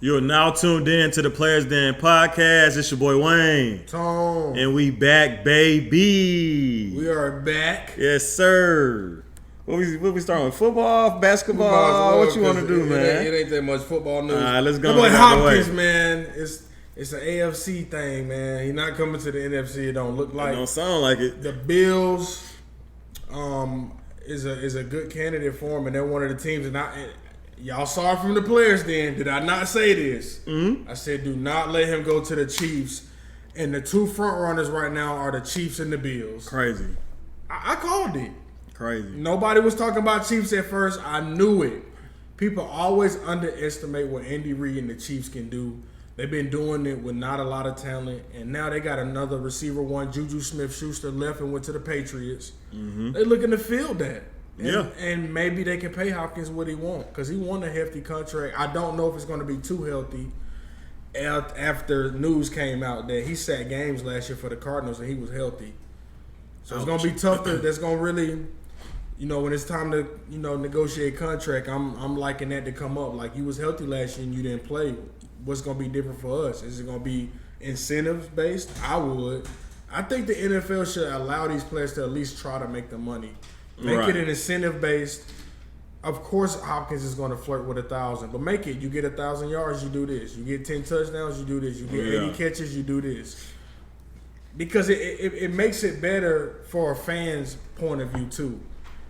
You are now tuned in to the Players Den podcast. It's your boy Wayne. Tone. And we back, baby. We are back. Yes, sir. What we starting with? Football, basketball? What you want to do, man? It ain't that much football news. All right, let's go. My boy Hopkins, man. It's an AFC thing, man. He's not coming to the NFC. It don't look like. It don't sound like it. The Bills is a good candidate for him, and they're one of the teams. And y'all saw it from the Players Den. Did I not say this? Mm-hmm. I said do not let him go to the Chiefs. And the two front runners right now are the Chiefs and the Bills. Crazy. I called it. Crazy. Nobody was talking about Chiefs at first. I knew it. People always underestimate what Andy Reid and the Chiefs can do. They've been doing it with not a lot of talent, and now they got another receiver one. Juju Smith-Schuster left and went to the Patriots. Mm-hmm. They're looking to fill that. And maybe they can pay Hopkins what he wants because he won a hefty contract. I don't know if it's going to be too healthy. After news came out that he sat games last year for the Cardinals and he was healthy. So it's going to be tough. That's going to really, when it's time to, negotiate contract, I'm liking that to come up. Like, you was healthy last year and you didn't play. What's going to be different for us? Is it going to be incentives-based? I think the NFL should allow these players to at least try to make the money. Make it an incentive-based. Of course, Hopkins is going to flirt with 1,000, but make it. You get 1,000 yards, you do this. You get 10 touchdowns, you do this. You get 80 catches, you do this. Because it makes it better for a fan's point of view, too.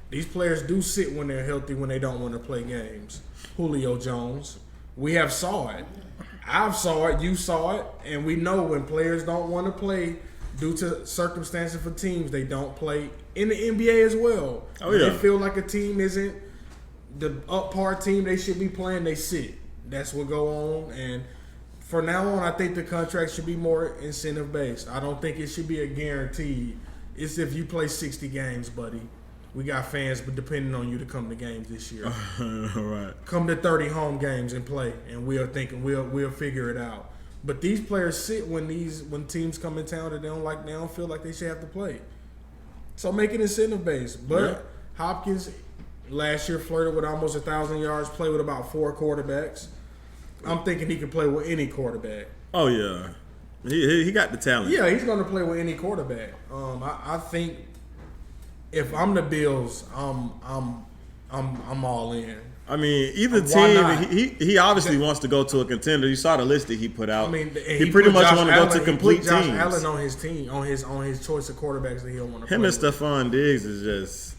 These players do sit when they're healthy when they don't want to play games. Julio Jones. We have saw it. I've saw it. You saw it. And we know when players don't want to play due to circumstances for teams, they don't play. In the NBA as well. Oh, yeah. They feel like a team isn't the up par team they should be playing, they sit. That's what go on. And from now on, I think the contract should be more incentive-based. I don't think it should be a guarantee. It's if you play 60 games, buddy. We got fans, but depending on you to come to games this year. All right. Come to 30 home games and play, and we'll figure it out. But these players sit when teams come in town that they don't feel like they should have to play. So make it incentive based. But Hopkins last year flirted with almost 1,000 yards, played with about 4 quarterbacks. I'm thinking he can play with any quarterback. Oh yeah, he got the talent. Yeah, he's going to play with any quarterback. I think if I'm the Bills, I'm all in. I mean, either team, he obviously wants to go to a contender. You saw the list that he put out. I mean, he pretty much want to go to complete teams. Josh Allen on his team, on his choice of quarterbacks that he'll want to play. Him and Stephon Diggs is just.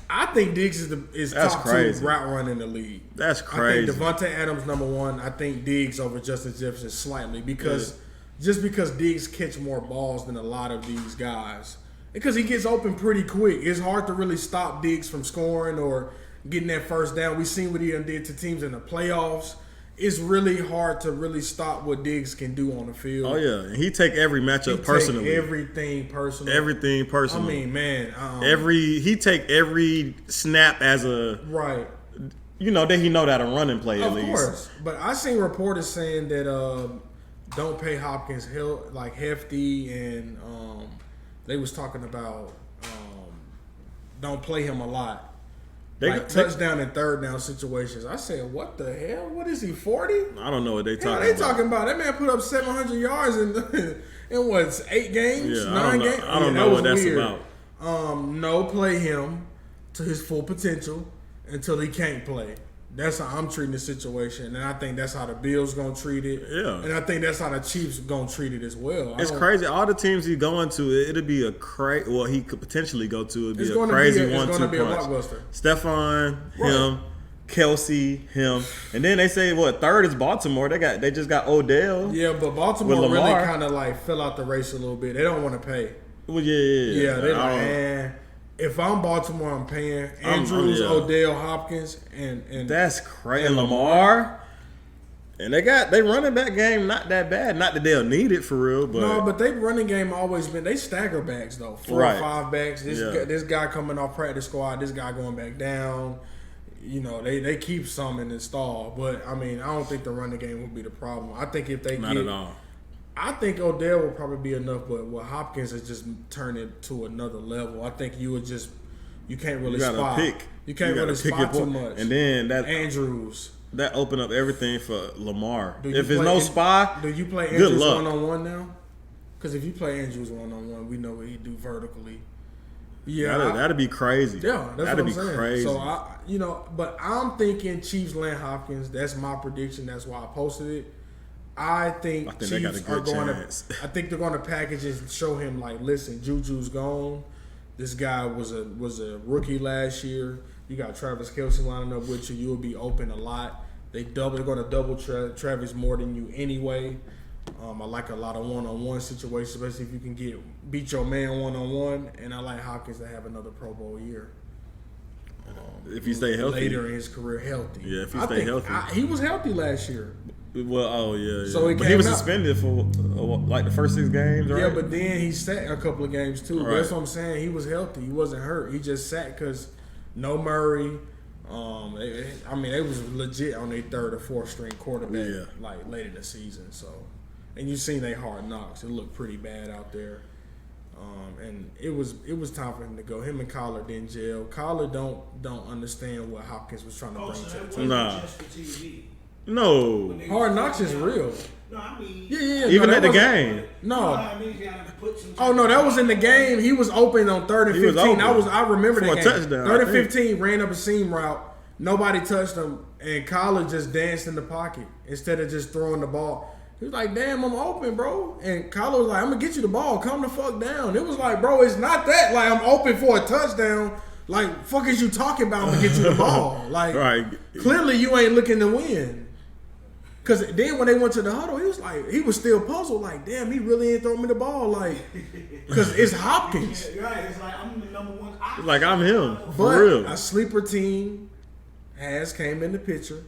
I think Diggs is top crazy. 2 route run in the league. That's crazy. I think Devontae Adams number 1. I think Diggs over Justin Jefferson slightly because Diggs catch more balls than a lot of these guys. Because he gets open pretty quick. It's hard to really stop Diggs from scoring or getting that first down. We've seen what he did to teams in the playoffs. It's really hard to really stop what Diggs can do on the field. Oh, yeah. He take every matchup personally. Everything personal. Everything personal. I mean, man. He take every snap as a... Right. That he know that a running play at least. Of course. But I seen reporters saying that don't pay Hopkins hefty and they was talking about don't play him a lot. Touchdown and third down situations. I said, what the hell? What is he, 40? I don't know what they talking about. They talking about. That man put up 700 yards in what, 8 games? Yeah, 9 games? I don't know what that's weird. about. No, play him to his full potential until he can't play. That's how I'm treating the situation, and I think that's how the Bills gonna treat it. Yeah, and I think that's how the Chiefs gonna treat it as well. It's crazy. All the teams he going to, it'll be a crazy. Well, he could potentially go to. It'd be a crazy 1-2 punch. It's gonna be a blockbuster. Stephon, him, Kelsey, him, and then they say third is Baltimore. They just got Odell. Yeah, but Baltimore really kind of fell out the race a little bit. They don't want to pay. Well, yeah. They're man. If I'm Baltimore, I'm paying Andrews, Odell, Hopkins, and that's crazy. And Lamar, and they running back game not that bad. Not that they'll need it for real, but no. But they running game always been they stagger backs though, 4 or 5 backs. This guy coming off practice squad, this guy going back down. They keep some in the stall, but I mean I don't think the running game will be the problem. I think if they not at all. I think Odell will probably be enough, but Hopkins has just turned it to another level. I think you can't really spot. You can't really spot too much. And then Andrews. that open up everything for Lamar. If there's no spy, do you play Andrews one-on-one now? Because if you play Andrews one-on-one, we know what he do vertically. Yeah, that'd be crazy. Yeah, that'd be crazy. So but I'm thinking Chiefs land Hopkins. That's my prediction. That's why I posted it. I think Chiefs are going to. I think they're going to package it and show him like, listen, Juju's gone. This guy was a rookie last year. You got Travis Kelce lining up with you. You'll be open a lot. They're going to double Travis more than you anyway. I like a lot of one-on-one situations, especially if you can beat your man one-on-one. And I like Hopkins to have another Pro Bowl year. If he stay healthy. Later in his career, healthy. Yeah, if he stay healthy. He was healthy last year. Well, yeah. So but he was suspended for like the first 6 games, right? Yeah, but then he sat a couple of games too. Right. That's what I'm saying. He was healthy. He wasn't hurt. He just sat because no Murray. They was legit on their 3rd or 4th string quarterback like late in the season. So, and you seen they hard knocks. It looked pretty bad out there. And it was time for him to go. Him and Collar didn't gel. Collar don't understand what Hopkins was trying to bring to the table. Nah. No. Hard knocks is real. No, I mean, yeah. Even at the game. No. Oh no, that was in the game. He was open on 3rd and 15. I remember that game. Touchdown, 3rd and 15, ran up a seam route. Nobody touched him, and Collar just danced in the pocket instead of just throwing the ball. He was like, "Damn, I'm open, bro." And Collar was like, "I'm gonna get you the ball. Calm the fuck down." It was like, bro, it's not that. Like, I'm open for a touchdown. Like, fuck is you talking about? I'm gonna get you the ball. Like, right. Clearly you ain't looking to win. Because then when they went to the huddle, he was still puzzled. Like, damn, he really ain't throwing me the ball. Like, because it's Hopkins. Right, it's like I'm the number one option. Like I'm him. But for real. A sleeper team came in the picture.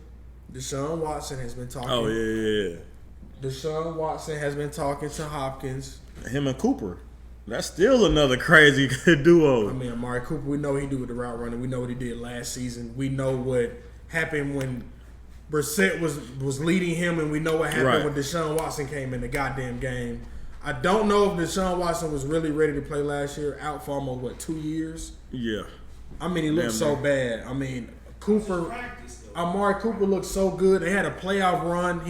Deshaun Watson has been talking. Oh yeah. Deshaun Watson has been talking to Hopkins. Him and Cooper. That's still another crazy duo. I mean, Amari Cooper, we know what he do with the route running. We know what he did last season. We know what happened when Brissett was leading him, and we know what happened when Deshaun Watson came in the goddamn game. I don't know if Deshaun Watson was really ready to play last year, out for almost, 2 years? Yeah. I mean, he looked so bad. I mean, Amari Cooper looked so good. They had a playoff run.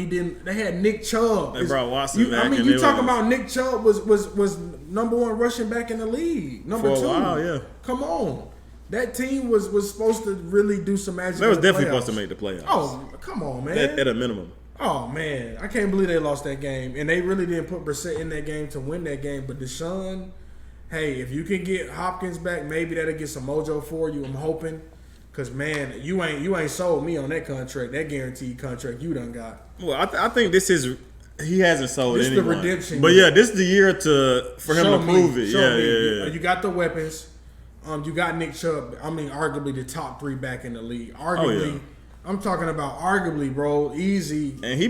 They had Nick Chubb. They brought Watson back. I mean, you talking about Nick Chubb was number 1 rushing back in the league. Number 2. For a while, yeah. Come on. That team was supposed to really do some magic. They was definitely supposed to make the playoffs. Oh, come on, man. At a minimum. Oh, man. I can't believe they lost that game. And they really didn't put Brissett in that game to win that game. But Deshaun, hey, if you can get Hopkins back, maybe that'll get some mojo for you. I'm hoping. Because, man, you ain't sold me on that contract, that guaranteed contract you done got. Well, I think this is – he hasn't sold anyone. This is the redemption. But, yeah, this is the year for him to prove it. Yeah. You got the weapons. You got Nick Chubb. I mean, arguably the top 3 back in the league. Arguably, I'm talking about arguably, bro. Easy. And he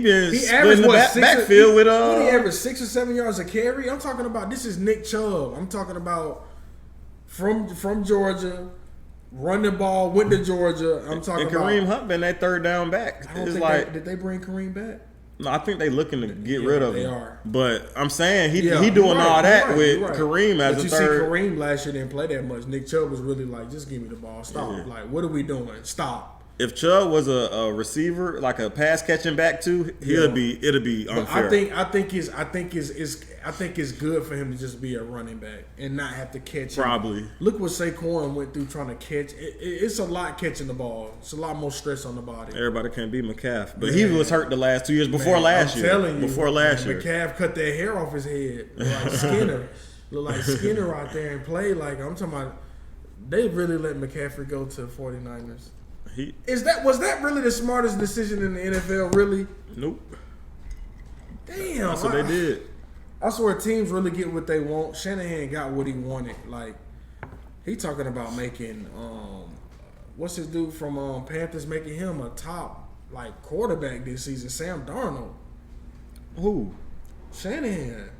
averaged backfield with he averaged 6 or 7 yards a carry. I'm talking about this is Nick Chubb. I'm talking about from Georgia, run the ball, went to Georgia. I'm talking about Kareem Hunt been that 3rd down back. Did they bring Kareem back? No, I think they looking to get rid of him. They are. But I'm saying he doing all that with Kareem as a 3rd. But you see Kareem last year didn't play that much. Nick Chubb was really like, just give me the ball. Stop. Yeah. Like, what are we doing? Stop. If Chubb was a receiver, like a pass catching back too, it'll be unfair. But I think it's good for him to just be a running back and not have to catch. Probably. Look what Saquon went through trying to catch. It's a lot catching the ball. It's a lot more stress on the body. Everybody can't be McCaff, but he was hurt the last 2 years before last year. I'm telling you, year, McCaff cut that hair off his head. Look like Skinner out there and play like I'm talking about. They really let McCaffrey go to the 49ers. Was that really the smartest decision in the NFL? Really? Nope. Damn. That's what they did. I swear teams really get what they want. Shanahan got what he wanted. Like he talking about making what's his dude from Panthers making him a top quarterback this season, Sam Darnold. Who? Shanahan.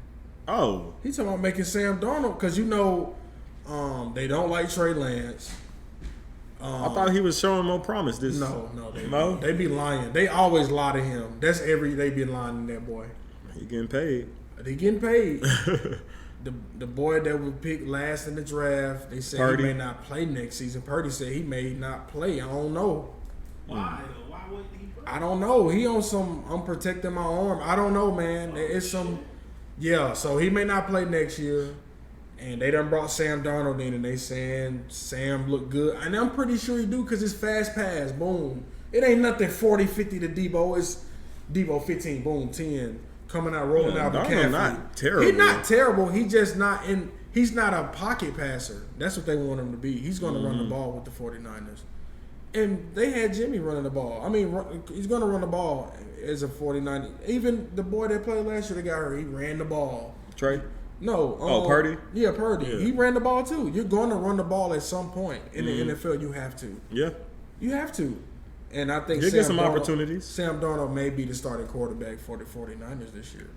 Oh. He talking about making Sam Darnold because they don't like Trey Lance. I thought he was showing more promise. No, they be lying. They always lie to him. They be lying to that boy. He getting paid. The boy that was picked last in the draft, they said Purdy. He may not play next season. Purdy said he may not play. I don't know. Why? Why wouldn't he I don't know. He on some, I'm protecting my arm. I don't know, man. It's some, yeah. So he may not play next year. And they done brought Sam Darnold in, and they saying Sam look good. And I'm pretty sure he do because it's fast pass. Boom. It ain't nothing 40-50 to Debo. It's Debo 15, boom, 10. Coming out, rolling out McCaffrey. Not terrible. He's not terrible. He just not in. He's not a pocket passer. That's what they want him to be. He's going to run the ball with the 49ers. And they had Jimmy running the ball. I mean, he's going to run the ball as a 49er. Even the boy that played last year, the guy hurt, he ran the ball. Trey? No. Purdy? Yeah, Purdy. Yeah. He ran the ball too. You're going to run the ball at some point in the NFL. You have to. Yeah. You have to. And I think you get some opportunities. Sam Darnold may be the starting quarterback for the 49ers this year.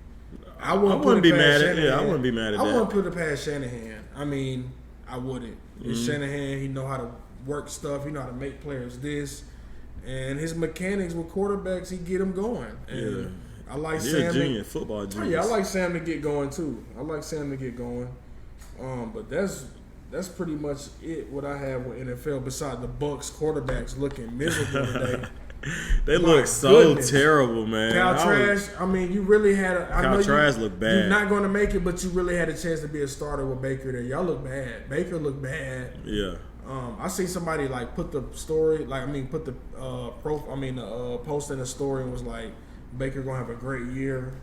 I wouldn't be mad at that. I wouldn't be mad at that. I wouldn't put it past Shanahan. I mean, I wouldn't. It's Shanahan. He know how to work stuff. He know how to make players this. And his mechanics with quarterbacks, he get them going. And I like Sam. Genius, football genius. Oh, yeah, I like Sam to get going too. But that's pretty much it. What I have with NFL, besides the Bucs quarterbacks looking miserable today. They look so terrible, man. Kyle Trask. I mean, you really had. Kyle Trask look bad. You're not going to make it, but you really had a chance to be a starter with Baker there. Y'all look bad. Baker looked bad. Yeah. I see somebody like put the story, put the post in the story and was like, Baker gonna have a great year.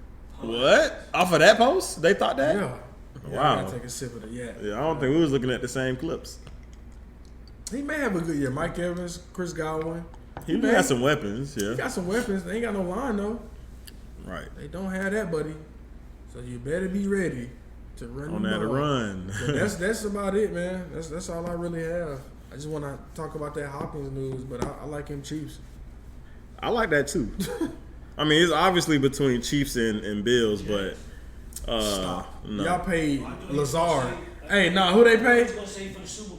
What? Off of that post? They thought that? Yeah. Wow. I gotta take a sip of it. Yeah. Yeah, I don't think we was looking at the same clips. He may have a good year. Mike Evans, Chris Godwin. He may have some weapons, yeah. He got some weapons. They ain't got no line though. Right. They don't have that, buddy. So you better be ready to run on that run. So that's about it, man. That's all I really have. I just want to talk about that Hopkins news, but I like him Chiefs. I like that too. I mean, it's obviously between Chiefs and Bills, but no. Y'all paid Lazard. Hey, who they pay?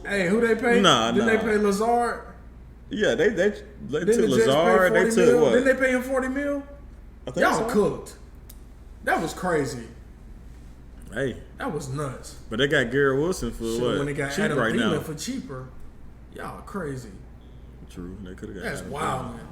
Hey, who they pay? Didn't they pay Lazard? Yeah, they took Lazard. They took what? Didn't they pay him $40 million? I think Y'all cooked. That was crazy. Hey, that was nuts. But they got Garrett Wilson for what? When they got cheap Adam right Thielen now for cheaper. Y'all crazy. True, they could have got. That's Adam wild, Thielen. man.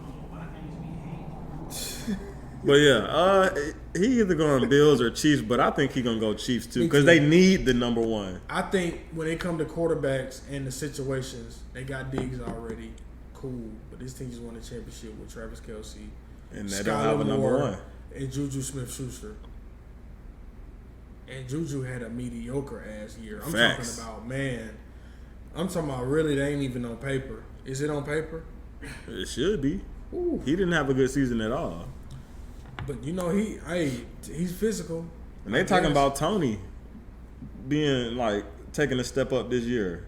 But yeah, he either going Bills or Chiefs, but I think he gonna go Chiefs too because they need the number one. I think when it come to quarterbacks and the situations, they got Diggs already, cool. But this team just won a championship with Travis Kelce, and they don't have a number one, and Juju Smith-Schuster. And Juju had a mediocre ass year. I'm talking about really. They ain't even on paper. Is it on paper? It should be. Ooh. He didn't have a good season at all. But you know he's physical. And they talking about Tony being taking a step up this year.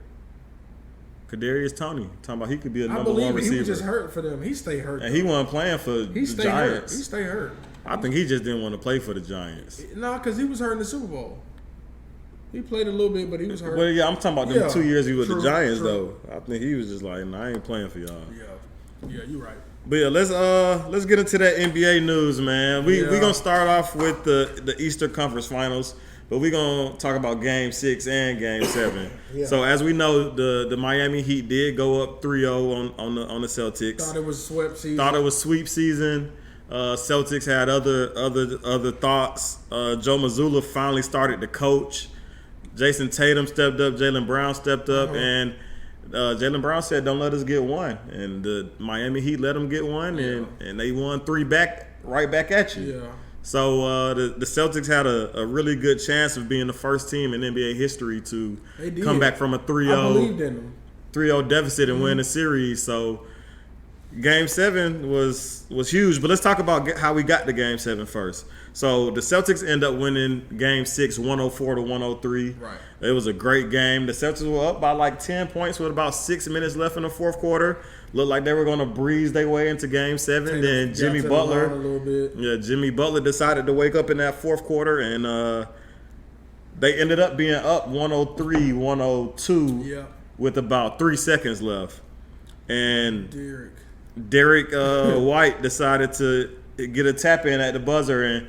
Kadarius Toney talking about he could be a number one receiver. He was just hurt for them. He stayed hurt. And he wasn't playing for the Giants. He stayed hurt. I think he just didn't want to play for the Giants. No, because he was hurt in the Super Bowl. He played a little bit, but he was hurt. Well, yeah, I'm talking about them 2 years he was with the Giants, though. I think he was just like, nah, I ain't playing for y'all. Yeah, you're right. But yeah, let's get into that NBA news, man. We gonna start off with the Eastern Conference Finals, but we gonna talk about Game 6 and Game 7. Yeah. So as we know, the Miami Heat did go up 3-0 on the Celtics. Thought it was sweep season. Celtics had other thoughts. Joe Mazzulla finally started to coach. Jason Tatum stepped up. Jaylen Brown stepped up, and Jaylen Brown said, "Don't let us get one." And the Miami Heat let them get one, and they won 3 right back at you. Yeah. So the Celtics had a really good chance of being the first team in NBA history to come back from a 3-0. I believed in them. 3-0 deficit and win the series. So Game 7 was huge, but let's talk about how we got to Game 7 first. So the Celtics end up winning Game 6, 104-103. Right. It was a great game. The Celtics were up by 10 points with about 6 minutes left in the fourth quarter. Looked like they were going to breeze their way into Game 7. Then Jimmy Butler, Jimmy Butler decided to wake up in that fourth quarter, and they ended up being up 103-102 with about 3 seconds left. And Derek White decided to get a tap in at the buzzer and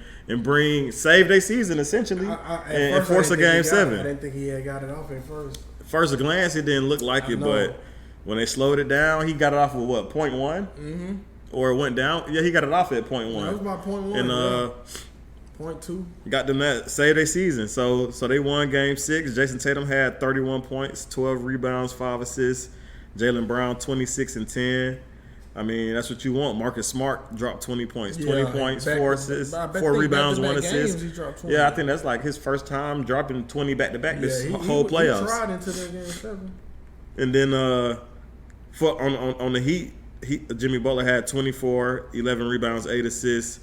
save their season essentially and force a Game 7. I didn't think he had got it off at first. First glance, it didn't look like it, but when they slowed it down, he got it off with what, 0.1? Mm-hmm. or it went down. Yeah, he got it off at .1. That was about .1. And .2. Got them that save their season. So they won Game 6. Jason Tatum had 31 points, 12 rebounds, 5 assists. Jaylen Brown 26 and 10. I mean, that's what you want. Marcus Smart dropped 20 points. 20 points, 4 assists, 4 rebounds, 1 assist. Yeah, I think that's like his first time dropping 20 back-to-back this whole playoffs. He tried into that Game 7. And then on the Heat, Jimmy Butler had 24, 11 rebounds, 8 assists.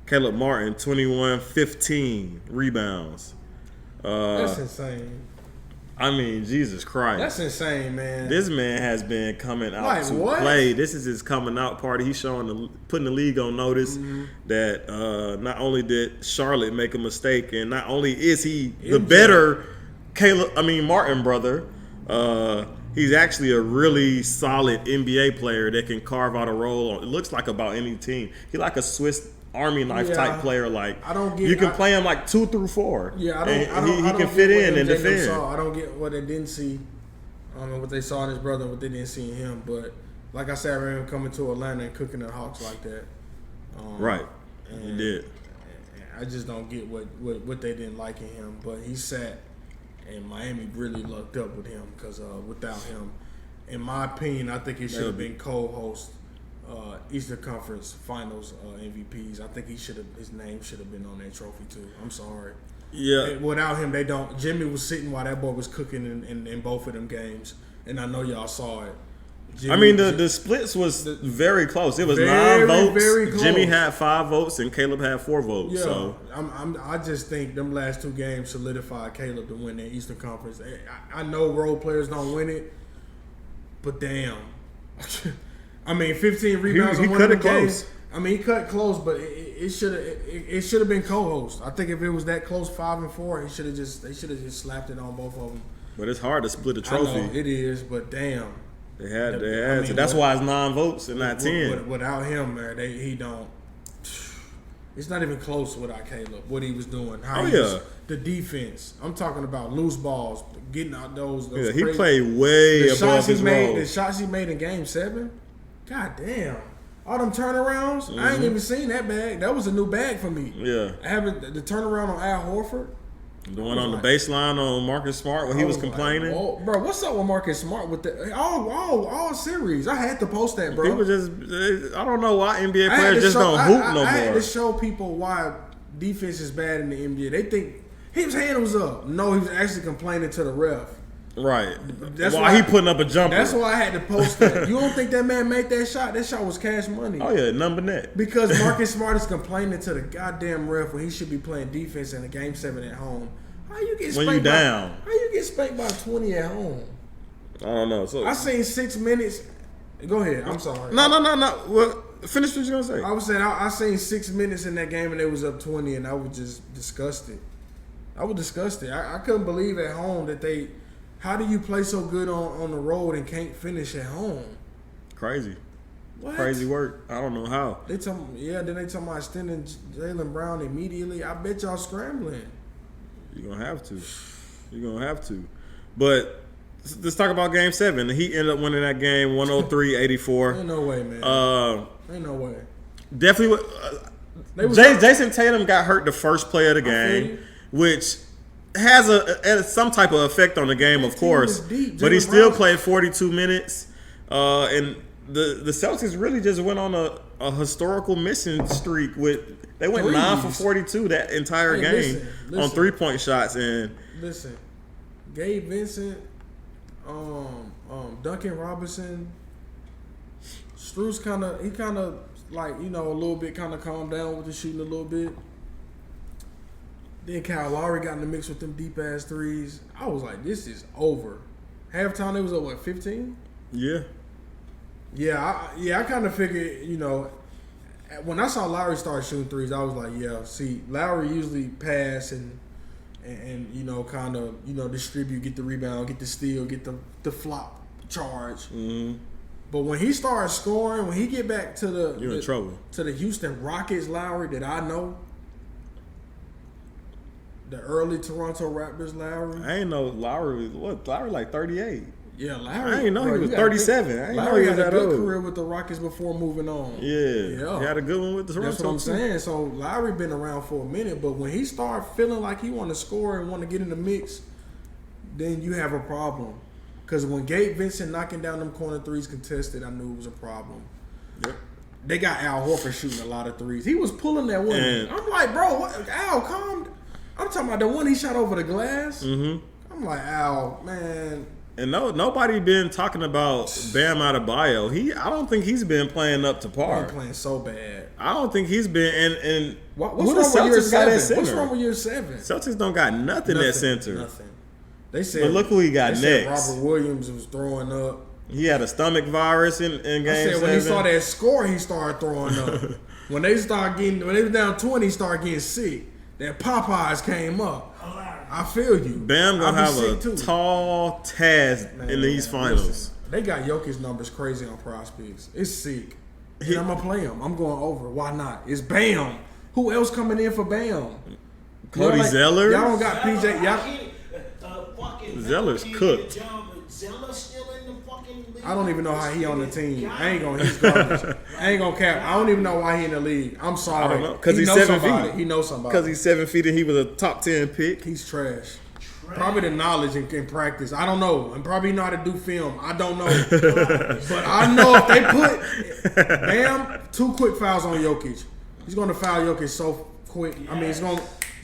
Caleb Martin, 21, 15 rebounds. That's insane. I mean, Jesus Christ. That's insane, man. This man has been coming out to play. This is his coming out party. He's putting the league on notice that not only did Charlotte make a mistake, and not only is he the better Martin brother, he's actually a really solid NBA player that can carve out a role on, it looks like, about any team. He's like a Swiss Army knife type player. Like, you can play him like 2 through 4. Yeah, he can fit in and defend. I don't get what they didn't see. I don't know what they saw in his brother, what they didn't see in him. But like I said, I remember him coming to Atlanta and cooking the Hawks like that. Right, he did. I just don't get what they didn't like in him. But he sat, and Miami really lucked up with him because without him, in my opinion, I think he should have been co-host. Eastern Conference Finals MVPs. I think his name should have been on that trophy too. I'm sorry. Yeah. Without him, they don't. Jimmy was sitting while that boy was cooking in both of them games, and I know y'all saw it. The splits was very close. It was 9 votes. Very close. Jimmy had 5 votes and Caleb had 4 votes. Yeah, so I just think them last 2 games solidified Caleb to win the Eastern Conference. I know role players don't win it, but damn. I mean, 15 rebounds on one of the games. I mean, he cut close, but it should have been co-host. I think if it was that close, 5 and 4, they should have just slapped it on both of them. But it's hard to split a trophy. I know, it is, but damn, they had. So that's why it's 9 votes and not 10. Without him, man, he don't. It's not even close without Caleb. What he was doing, the defense. I'm talking about loose balls, getting out those. Yeah, he played way above his role. The shots he made in Game 7. God damn. All them turnarounds, I ain't even seen that bag. That was a new bag for me. Yeah. Having the turnaround on Al Horford. The one on the baseline on Marcus Smart when he was complaining. Like, bro, what's up with Marcus Smart with the all series? I had to post that, bro. People I don't know why NBA players just don't hoop no more. I had to show people why defense is bad in the NBA. They think his hand was up. No, he was actually complaining to the ref. Right. That's why he putting up a jumper. That's why I had to post that. You don't think that man made that shot? That shot was cash money. Oh, yeah, number net. Because Marcus Smart is complaining to the goddamn ref when he should be playing defense in a Game 7 at home. How you get spanked when you down? How you get spanked by 20 at home? I don't know. So I seen 6 minutes. Go ahead. I'm sorry. No. Well, finish what you gonna say. I was saying I seen 6 minutes in that game and it was up 20, and I was just disgusted. I couldn't believe at home that they. How do you play so good on the road and can't finish at home? Crazy. What? Crazy work. I don't know how. Then they talking about extending Jaylen Brown immediately. I bet y'all scrambling. You're gonna have to. But let's talk about Game 7. He ended up winning that game 103-84. Ain't no way, man. Ain't no way. Definitely. Jason Tatum got hurt the first play of the game, which has some type of effect on the game, of course. But he still played 42 minutes. And the Celtics really just went on a historical missing streak they went 9 for 42 that entire game on 3-point shots. And listen, Gabe Vincent, Duncan Robinson, Strus kind of like, a little bit kind of calmed down with the shooting a little bit. Then Kyle Lowry got in the mix with them deep ass threes. I was like, this is over. Halftime it was at 15? Yeah. I kind of figured, when I saw Lowry start shooting threes, I was like, yeah. See, Lowry usually pass and kind of distribute, get the rebound, get the steal, get the flop charge. Mm-hmm. But when he started scoring, when he get back to you're in trouble. To the Houston Rockets Lowry that I know, the early Toronto Raptors Lowry. I ain't know Lowry like 38. Yeah, Larry. I didn't know he was 37. I didn't know he was that old. Larry had a good career with the Rockets before moving on. Yeah. He had a good one with the Toronto. That's what I'm saying. So Larry been around for a minute, but when he started feeling like he want to score and want to get in the mix, then you have a problem. Because when Gabe Vincent knocking down them corner threes contested, I knew it was a problem. Yep. They got Al Horford shooting a lot of threes. He was pulling that one. I'm like, bro, what? Al, calm. I'm talking about the one he shot over the glass. Mm-hmm. I'm like, Al, man. And nobody been talking about Bam Adebayo. I don't think he's been playing up to par. He's playing so bad. I don't think he's been. And what's wrong with year 7? What's wrong with year 7? Celtics don't got nothing at center. Nothing. They said. But look who he got next. Robert Williams was throwing up. He had a stomach virus in game 7. When he saw that score, he started throwing up. When they was down 20, he started getting sick. That Popeyes came up. I feel you. Bam gonna have a tall task in these finals. Listen, they got Jokic's numbers crazy on prospects. It's sick. And I'm gonna play him. I'm going over. Why not? It's Bam. Who else coming in for Bam? Cody Zeller. Y'all don't got PJ. Zeller's cooked. I don't even know how he on the team. He's garbage. I ain't gonna cap. I don't even know why he in the league. I'm sorry. I don't know. Because he's 7 feet. He knows somebody. Because he's 7 feet and he was a top 10 pick. He's trash. Probably the knowledge and practice. I don't know. And probably know how to do film. I don't know. But I know if they put Bam 2 quick fouls on Jokic, he's gonna foul Jokic so quick. I mean,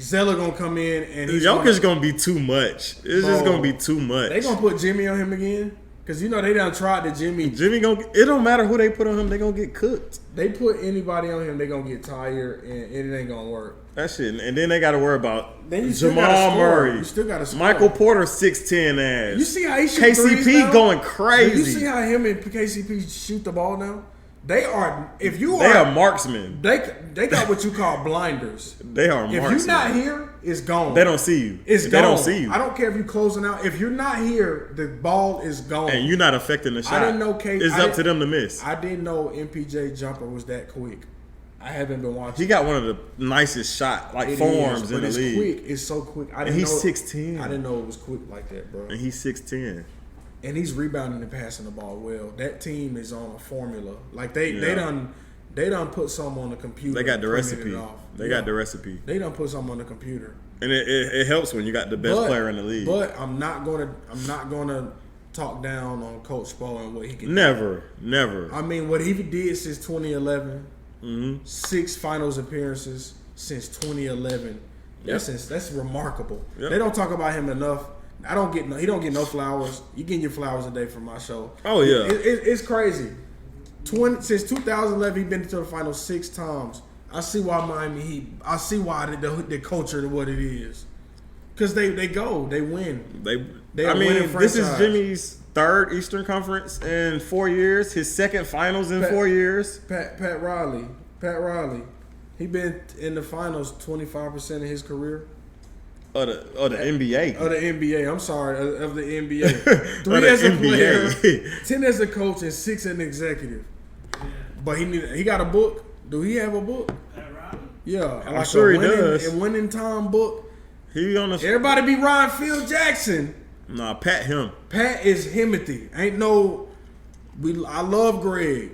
Zeller gonna come in and Jokic's gonna be too much. It's just gonna be too much. They gonna put Jimmy on him again. Cause they done tried to Jimmy. It don't matter who they put on him, they gonna get cooked. They put anybody on him, they gonna get tired, and it ain't gonna work. That shit, and then they got to worry about Jamal Murray. You still got to score. Michael Porter 6'10" ass. You see how he shoot KCP going crazy. Do you see how him and KCP shoot the ball now? They are marksmen. They got what you call blinders. They are marksmen. If you're not here, it's gone. They don't see you. They don't see you. I don't care if you're closing out. If you're not here, the ball is gone. And you're not affecting the shot. I didn't know It's up to them to miss. I didn't know MPJ jumper was that quick. I haven't been watching. He got one of the nicest forms in the league. Quick. It's so quick. He's 6'10". I didn't know it was quick like that, bro. And he's 6'10". And he's rebounding and passing the ball well. That team is on a formula. Like they done put something on the computer. They got the recipe. They got the recipe. They done put something on the computer. And it helps when you got the best player in the league. But I'm not gonna talk down on Coach Spo and what he can do. Never. I mean, what he did since 2011, mm-hmm. 6 finals appearances since 2011. Yep. That's remarkable. Yep. They don't talk about him enough. He don't get no flowers. You getting your flowers a day from my show. Oh yeah, it's crazy. Since 2011, he's been to the finals 6 times. I see why Miami Heat. I see why the culture to what it is. Because they win. This is Jimmy's 3rd Eastern Conference in 4 years. His 2nd finals in 4 years. Pat Riley. He been in the finals 25% of his career. Of the NBA. Of the NBA. I'm sorry. Of the NBA. 3 as a player, 10 as a coach, and 6 as an executive. But he got a book. Do he have a book? Yeah. I'm sure he does. A winning time book. He on the. Everybody be Ryan Phil Jackson. Nah, Pat him. Pat is Himothy. Ain't no. I love Greg.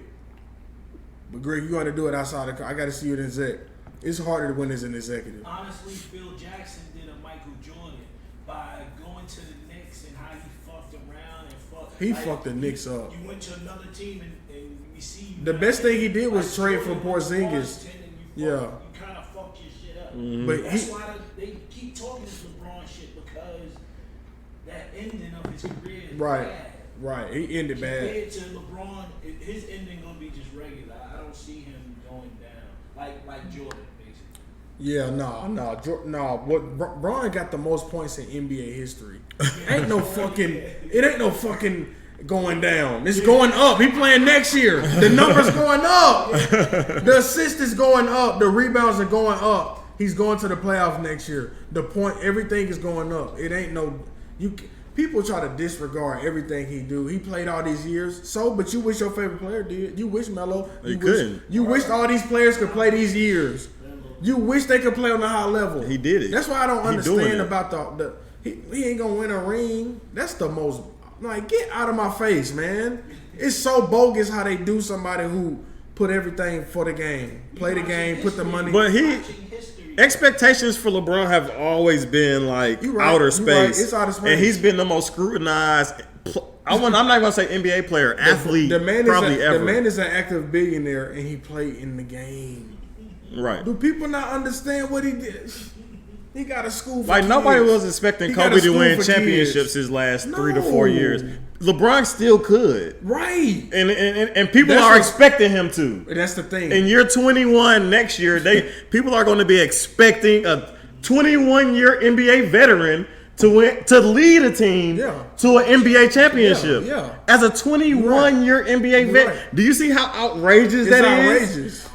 But Greg, you got to do it outside of. I got to see you as an exec. It's harder to win as an executive. Honestly, Phil Jackson did a Michael Jordan by going to the Knicks and how he fucked around and fucked. He fucked the Knicks up. You went to another team and we see you. The best thing he did was trade for Porzingis. Yeah. You kind of fucked your shit up. Mm-hmm. But that's why they keep talking this LeBron shit, because that ending of his career is bad. Right. He ended bad. Compared to LeBron, his ending gonna be just regular. I don't see him going down like Jordan. Yeah, no. What Brian got the most points in NBA history. It ain't no fucking going down. It's going up. He playing next year. The numbers going up. The assists is going up. The rebounds are going up. He's going to the playoffs next year. Everything is going up. It ain't no people try to disregard everything he do. He played all these years. But you wish your favorite player did. You wish Melo. You wished all these players could play these years. You wish they could play on a high level. He did it. That's why I don't understand about he ain't gonna win a ring. That's the most Like, get out of my face, man. It's so bogus how they do somebody who put everything for the game, play the game, put the money. But expectations for LeBron have always been like outer space. Right. It's outer space, and he's been the most scrutinized. I'm not even gonna say NBA player, athlete. The man is an active billionaire, and he played in the game. Right? Do people not understand what he did? He got a school for like kids. Nobody was expecting Kobe to win championships his last 3 to 4 years. LeBron still could. Right. And people are expecting him to. That's the thing. In year 21 next year, people are going to be expecting a 21-year NBA veteran to lead a team to an NBA championship. Yeah. As a 21-year NBA vet. Right. Do you see how outrageous that is? Outrageous.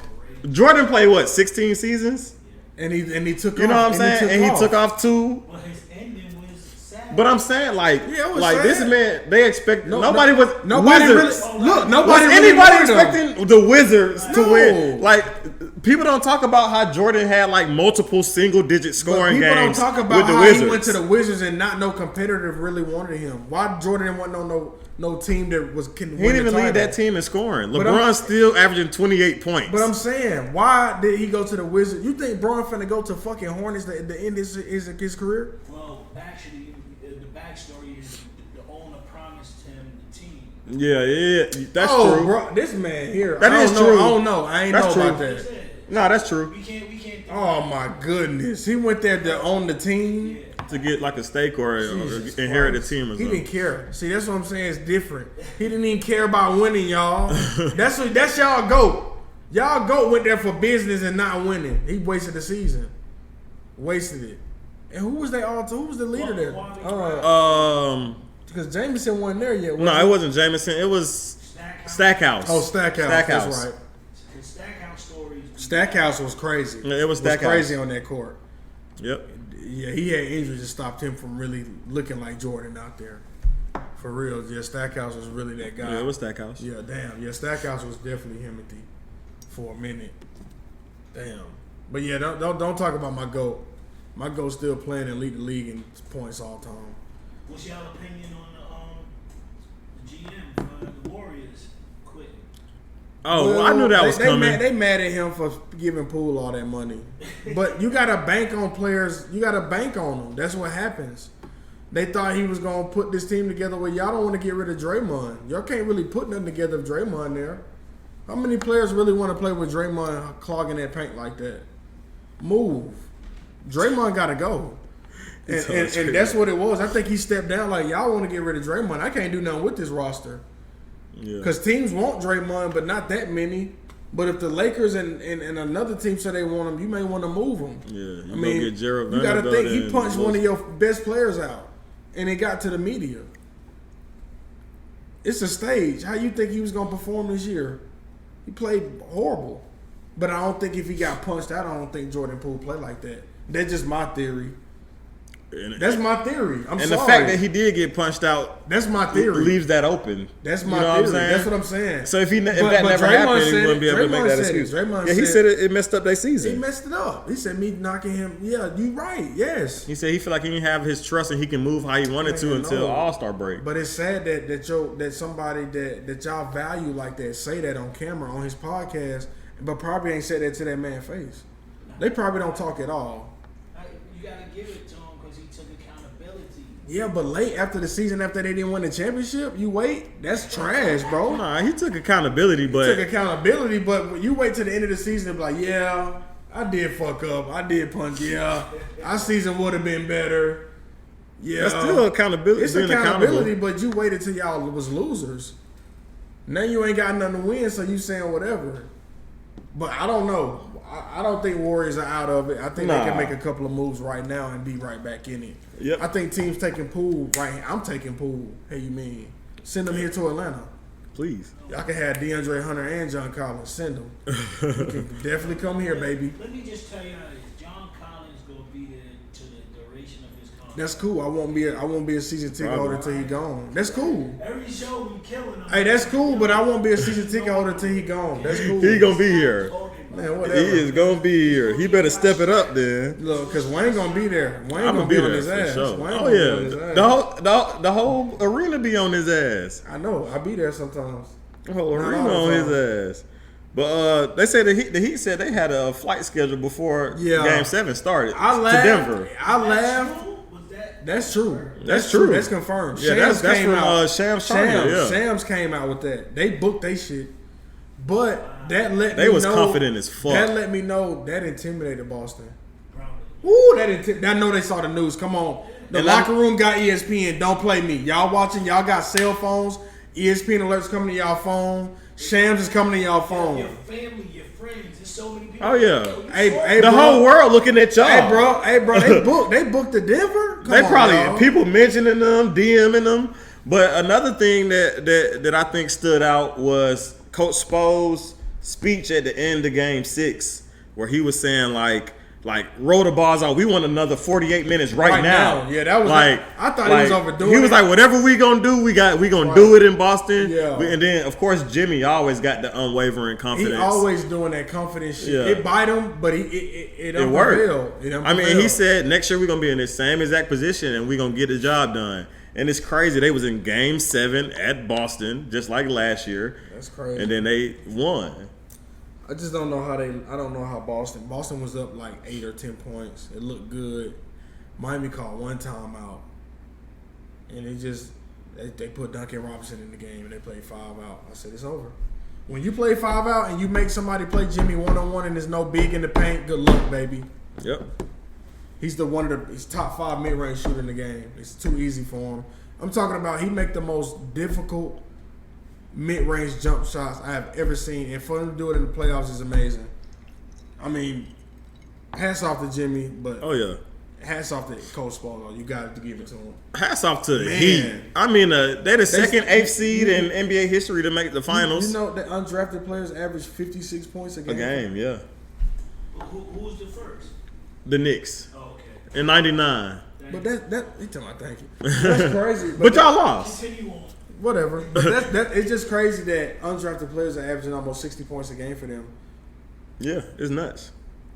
Jordan played what, 16 seasons? And he took off. You know what I'm saying? And he took off 2. Well, his ending was sad. But I'm saying, like sad. This man, they expect nobody was nobody Wizards. Nobody was anybody expecting the Wizards to win. Like, people don't talk about how Jordan had like multiple single-digit scoring games. People don't talk about how Wizards. He went to the Wizards and not no competitor really wanted him. Why Jordan didn't want no team that can win. He didn't even lead that team in scoring. LeBron's still averaging 28 points. But I'm saying, why did he go to the Wizards? You think Bron finna go to fucking Hornets at the end of his career? Well, actually, the backstory is the owner promised him the team. Yeah, that's true. Bro, this man here, that is true. I don't know. I ain't know about that. No, that's true. We can't. Oh my goodness, he went there to own the team. To get like a stake or inherit a team or something. He didn't care. See, that's what I'm saying. It's different. He didn't even care about winning, y'all. That's y'all GOAT. Y'all GOAT went there for business and not winning. He wasted the season. Wasted it. And who was they all? Who was the leader there? Because Jameson wasn't there yet. No, it wasn't Jameson. It was Stackhouse. Oh, Stackhouse. That's right. The Stackhouse story. Stackhouse was crazy. Yeah, it was Stackhouse. Crazy on that court. Yep. Yeah, he had injuries that stopped him from really looking like Jordan out there. For real, yeah, Stackhouse was really that guy. Yeah, it was Stackhouse. Yeah, damn. Yeah, Stackhouse was definitely Himothy for a minute. Damn. But yeah, don't talk about my GOAT. My GOAT's still playing and lead the league in points all time. What's y'all opinion on the GM for the Warriors quitting? Oh, well, I knew that was coming. They mad at him for giving Poole all that money. But you got to bank on players. You got to bank on them. That's what happens. They thought he was going to put this team together. Well, y'all don't want to get rid of Draymond. Y'all can't really put nothing together with Draymond there. How many players really want to play with Draymond clogging that paint like that? Move. Draymond got to go. And that's what it was. I think he stepped down like, y'all want to get rid of Draymond. I can't do nothing with this roster. Because teams want Draymond, but not that many. But if the Lakers and another team say they want him, you may want to move him. Yeah, you get Jared you got to think he punched one of your best players out, and it got to the media. It's a stage. How you think he was going to perform this year? He played horrible. But I don't think if he got punched out, I don't think Jordan Poole played like that. That's just my theory. That's my theory. I'm sorry. And the fact that he did get punched out, that's my theory. Leaves that open. That's my theory. That's what I'm saying. So if that never happened, he wouldn't be able to make that excuse. He said it messed up their season. He messed it up. He said me knocking him. Yeah, you right. Yes. He said he feel like he didn't have his trust and he can move how he wanted to until All-Star break. But it's sad that somebody that y'all value like that say that on camera on his podcast, but probably ain't said that to that man's face. They probably don't talk at all. You gotta give it to him because he took accountability. Yeah, but late after the season, after they didn't win the championship, you wait. That's trash, bro. Nah, he took accountability, but you wait till the end of the season and be like, yeah, I did fuck up. I did punch. Yeah, our season would have been better. Yeah, that's still accountability. It's accountability, but you waited till y'all was losers. Now you ain't got nothing to win, so you saying whatever. But I don't know. I don't think Warriors are out of it. I think they can make a couple of moves right now and be right back in it. Yep. I think teams taking Poole right here. I'm taking Poole. Hey, you mean send them here to Atlanta? Please. Y'all can have DeAndre Hunter and John Collins. Send them. You can definitely come here, baby. Let me just tell you this: John Collins gonna be there to the duration of his contract. That's cool. I won't be a season ticket holder until he gone. That's cool. Every show we killing him. Hey, that's cool, but I won't be a season ticket holder until he gone. That's cool. He gonna be here. Man, whatever. He is gonna be here. He better step it up then. Look, because Wayne gonna be there. Wayne gonna be on his ass. Sure. Wayne Oh yeah, the whole arena be on his ass. I know. I be there sometimes. The whole arena on his ass. But they said the Heat said they had a flight schedule before Game 7 started to Denver. I laughed. That's true. That's true. That's confirmed. Yeah, Shams that's came from out. Shams came out with that. They booked they shit. But that let they me was know, confident as fuck. That let me know that intimidated Boston. Ooh, I know they saw the news. Come on. The locker room got ESPN. Don't play me. Y'all watching. Y'all got cell phones. ESPN alerts coming to y'all phone. Shams is coming to y'all phone. Your family, your friends. There's so many people. Oh yeah. Hey, the whole world looking at y'all. Hey bro. They booked the Denver. People mentioning them, DMing them. But another thing that I think stood out was Coach Spo's speech at the end of Game 6, where he was saying like roll the balls out. We want another 48 minutes right now. Yeah, that was like I thought he was overdoing it. He was like, whatever we gonna do, we gonna do it in Boston. Yeah. And then of course Jimmy always got the unwavering confidence. He always doing that confidence shit. Yeah. It bite him, but it worked. I mean, he said next year we're gonna be in the same exact position and we're gonna get the job done. And it's crazy. They was in Game 7 at Boston, just like last year. That's crazy. And then they won. I just don't know how I don't know how Boston was up like 8 or 10 points. It looked good. Miami called one timeout. And they put Duncan Robinson in the game and they played 5 out. I said, it's over. When you play 5 out and you make somebody play Jimmy 1-on-1 and there's no big in the paint, good luck, baby. Yep. He's he's top 5 mid-range shooter in the game. It's too easy for him. I'm talking about he make the most difficult mid-range jump shots I have ever seen, and for him to do it in the playoffs is amazing. I mean, hats off to Jimmy, but hats off to Coach Spo. You got to give it to him. Hats off to the Heat. I mean, they're the second 8th seed in NBA history to make the finals. You know that undrafted players average 56 points a game. Yeah. Who's the first? The Knicks. Oh, okay. In '99. But he tell me thank you. That's crazy. But y'all lost. Continue on. Whatever. But it's just crazy that undrafted players are averaging almost 60 points a game for them. Yeah, it's nuts.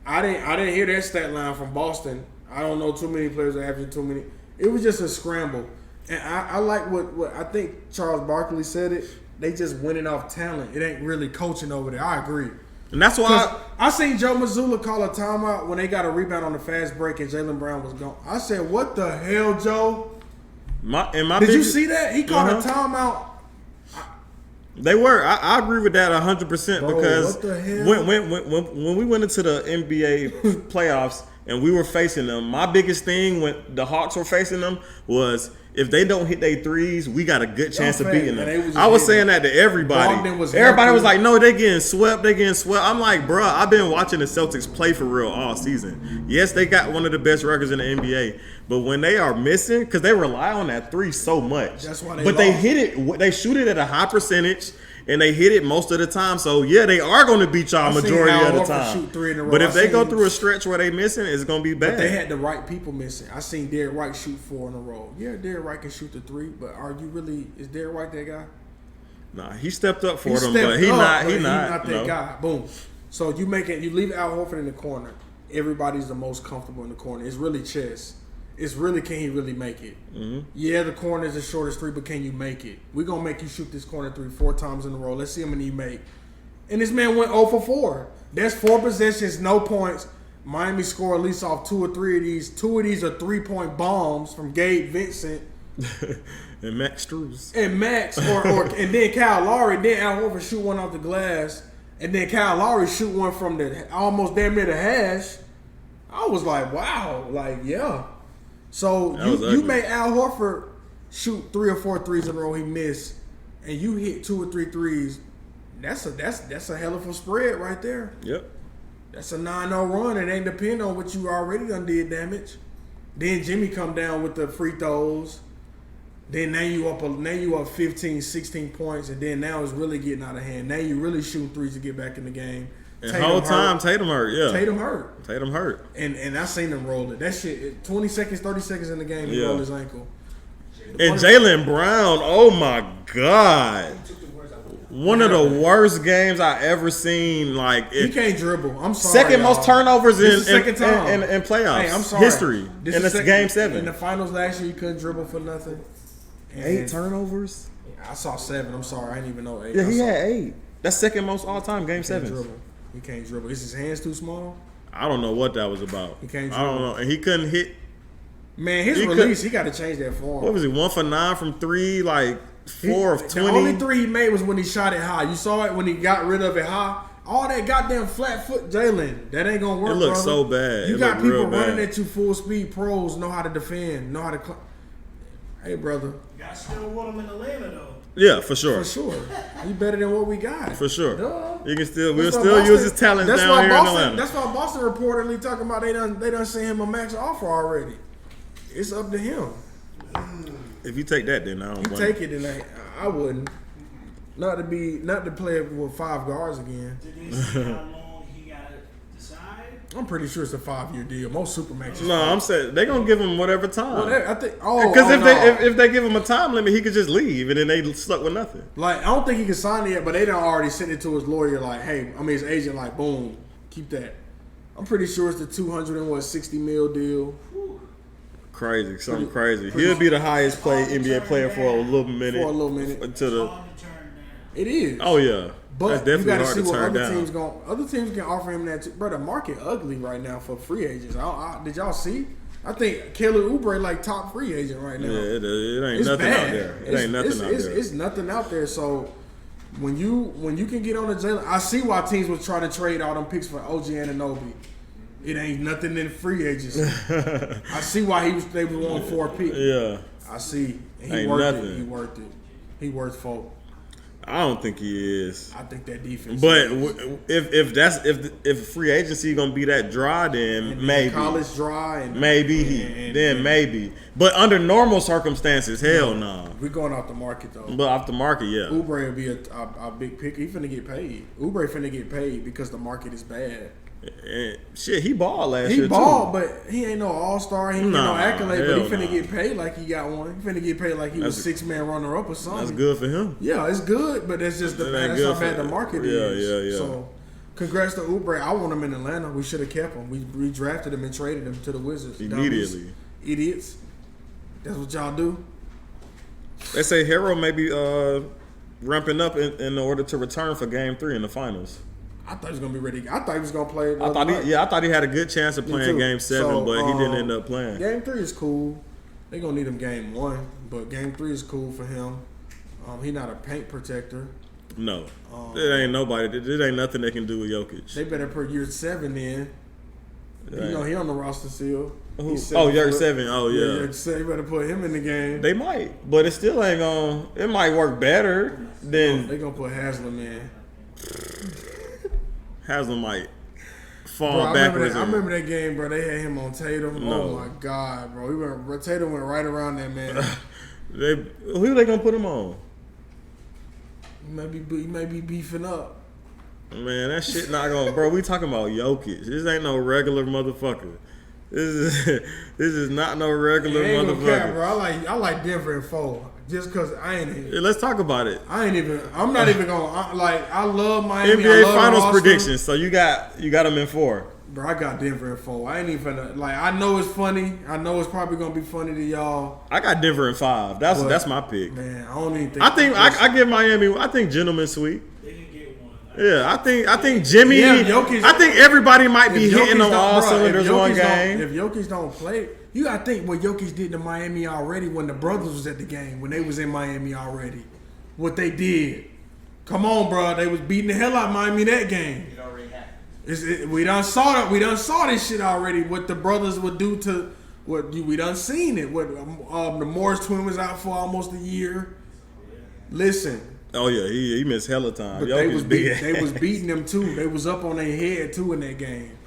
I didn't hear that stat line from Boston. I don't know too many players are averaging too many. It was just a scramble. And I like what I think Charles Barkley said it. They just winning off talent. It ain't really coaching over there. I agree. And that's why I seen Joe Mazzulla call a timeout when they got a rebound on the fast break and Jaylen Brown was gone. I said, what the hell, Joe? Did you see that? He called a timeout. They were. I agree with that 100% because what the hell? When we went into the NBA playoffs and we were facing them, my biggest thing when the Hawks were facing them was if they don't hit their threes, we got a good chance of beating them. I was saying that to everybody. Everybody was like, no, they getting swept. I'm like, bruh, I've been watching the Celtics play for real all season. Yes, they got one of the best records in the NBA. But when they are missing, because they rely on that three so much. That's why they hit it. They shoot it at a high percentage. And they hit it most of the time. So, yeah, they are going to beat y'all majority of the time. Shoot 3 in a row. But if they go through a stretch where they missing, it's going to be bad. But they had the right people missing. I seen Derrick White shoot 4 in a row. Yeah, Derrick White can shoot the 3, but is Derrick White that guy? Nah, he stepped up for them, but he's not that guy. Boom. So you leave Al Horford in the corner. Everybody's the most comfortable in the corner. It's really chess. It's really, can he really make it? Mm-hmm. Yeah, the corner is the shortest 3, but can you make it? We're going to make you shoot this corner 3 4 times in a row. Let's see how many you make. And this man went 0 for 4. That's 4 possessions, no points. Miami scored at least off 2 or 3 of these. 2 of these are 3-point bombs from Gabe Vincent. And Max Struz. And Max, and then Kyle Lowry. Then Al Horford shoot one off the glass. And then Kyle Lowry shoot one from the almost damn near the hash. I was like, wow. Like, yeah. So you made Al Horford shoot 3 or 4 threes in a row he missed, and you hit 2 or 3 threes. That's a hell of a spread right there. Yep. That's a 9-0 run. It ain't depend on what you already done did damage. Then Jimmy come down with the free throws. Then now you up 15, 16 points, and then now it's really getting out of hand. Now you really shooting threes to get back in the game. And the whole time, Tatum hurt, yeah. Tatum hurt. And I seen him roll it. That shit, 20 seconds, 30 seconds in the game, he rolled his ankle. And Jaylen Brown, oh my God. One of the worst games I ever seen. Like he can't dribble. I'm sorry. Second most turnovers in playoffs. Hey, I'm sorry. History. And it's game 7. In the finals last year, he couldn't dribble for nothing. And 8 turnovers. I saw 7. I'm sorry, I didn't even know 8. Yeah, he had 8. That's second most all time. Game 7. He can't dribble. Is his hands too small? I don't know what that was about. He can't dribble. I don't know, and he couldn't hit. Man, his release, he got to change that form. What was he? 1 for 9 from 3, like 4 of 20. The only 3 he made was when he shot it high. You saw it when he got rid of it high. All that goddamn flat foot Jalen, that ain't gonna work. It looks so bad. You got people running at you full speed. Pros know how to defend, know how to. Hey, brother. You got still want him in Atlanta though. Yeah, for sure. For sure. He better than what we got. For sure. Duh. You can still we'll still use his talents down here in Atlanta. That's why Boston reportedly talking about they done sent him a max offer already. It's up to him. If you take that, then I don't. You take it, then I wouldn't. Not to play with 5 guards again. Did he see how long he got to decide? I'm pretty sure it's a 5-year deal. Most supermaxes. No, I'm saying they're gonna give him whatever time. Well, I think. Because if they give him a time limit, he could just leave, and then they stuck with nothing. Like I don't think he can sign it yet, but they done already sent it to his lawyer. Like, hey, his agent. Like, boom, keep that. I'm pretty sure it's the $260 million deal. Crazy, something crazy. He'll be the highest paid NBA player for a little minute. It is. Oh yeah, but you got to see what other teams going. Other teams can offer him that too. Bro, the market ugly right now for free agents. Did y'all see? I think Kelly Oubre like top free agent right now. Yeah, it ain't nothing out there. It's nothing out there. So when you can get on the Jalen, I see why teams was trying to trade all them picks for OG Anunoby. It ain't nothing in free agency. I see why they was on 4 picks. Yeah, I see. And he worth it. He worth 4. I don't think he is. I think that defense. But if free agency gonna be that dry, then maybe college dry, and maybe. But under normal circumstances, hell no. We're going off the market though. But off the market, yeah. Oubre will be a big pick. He finna get paid. Oubre finna get paid because the market is bad. And shit, he balled last year. He balled, but he ain't no all-star. He ain't no accolade, but he finna get paid like he got one. He finna get paid like he was 6-man runner-up or something. That's good for him. Yeah, it's good, but that's just that's how bad the market is. Yeah. So, congrats to Oubre. I want him in Atlanta. We should have kept him. We drafted him and traded him to the Wizards. Immediately. Dummies. Idiots. That's what y'all do. They say Hero may be ramping up in order to return for Game 3 in the finals. I thought he was gonna be ready. I thought he was gonna play. I thought he had a good chance of playing Game 7, but he didn't end up playing. Game 3 is cool. They gonna need him Game 1, but Game 3 is cool for him. He not a paint protector. No, it ain't nobody. It ain't nothing they can do with Jokic. They better put year 7 in. He on the roster still. Year 7. Oh yeah. They better put him in the game. They might, but it still ain't gonna. It might work better than they gonna put Haslam in. Haslam might fall backwards. I remember that game, bro. They had him on Tatum. No. Oh my god, bro. Tatum went right around that man. Who they gonna put him on? He may be beefing up. Man, that shit not gonna, bro. We talking about Jokic. This ain't no regular motherfucker. This is not no regular motherfucker. Care, bro. I like Denver in 4. Just cause I ain't even. Let's talk about it. I'm not even going. I love Miami. NBA Finals predictions. So you got them in 4. Bro, I got Denver in 4. I ain't even I know it's funny. I know it's probably gonna be funny to y'all. I got Denver in 5. That's my pick. Man, I don't even think. I give Miami. I think gentleman sweep. They can get one. Yeah, I think Jimmy. Yeah, Jokic, I think everybody might be hitting on all cylinders one game. If Jokic don't play. You gotta think what Jokic did to Miami already when the brothers was at the game, when they was in Miami already. What they did. Come on, bro. They was beating the hell out of Miami that game. It already happened. We done saw that. We done saw this shit already. What the brothers would do to we done seen it. What the Morris twin was out for almost a year. Listen. Oh yeah, he missed hella time. But they was beating them too. They was up on their head too in that game.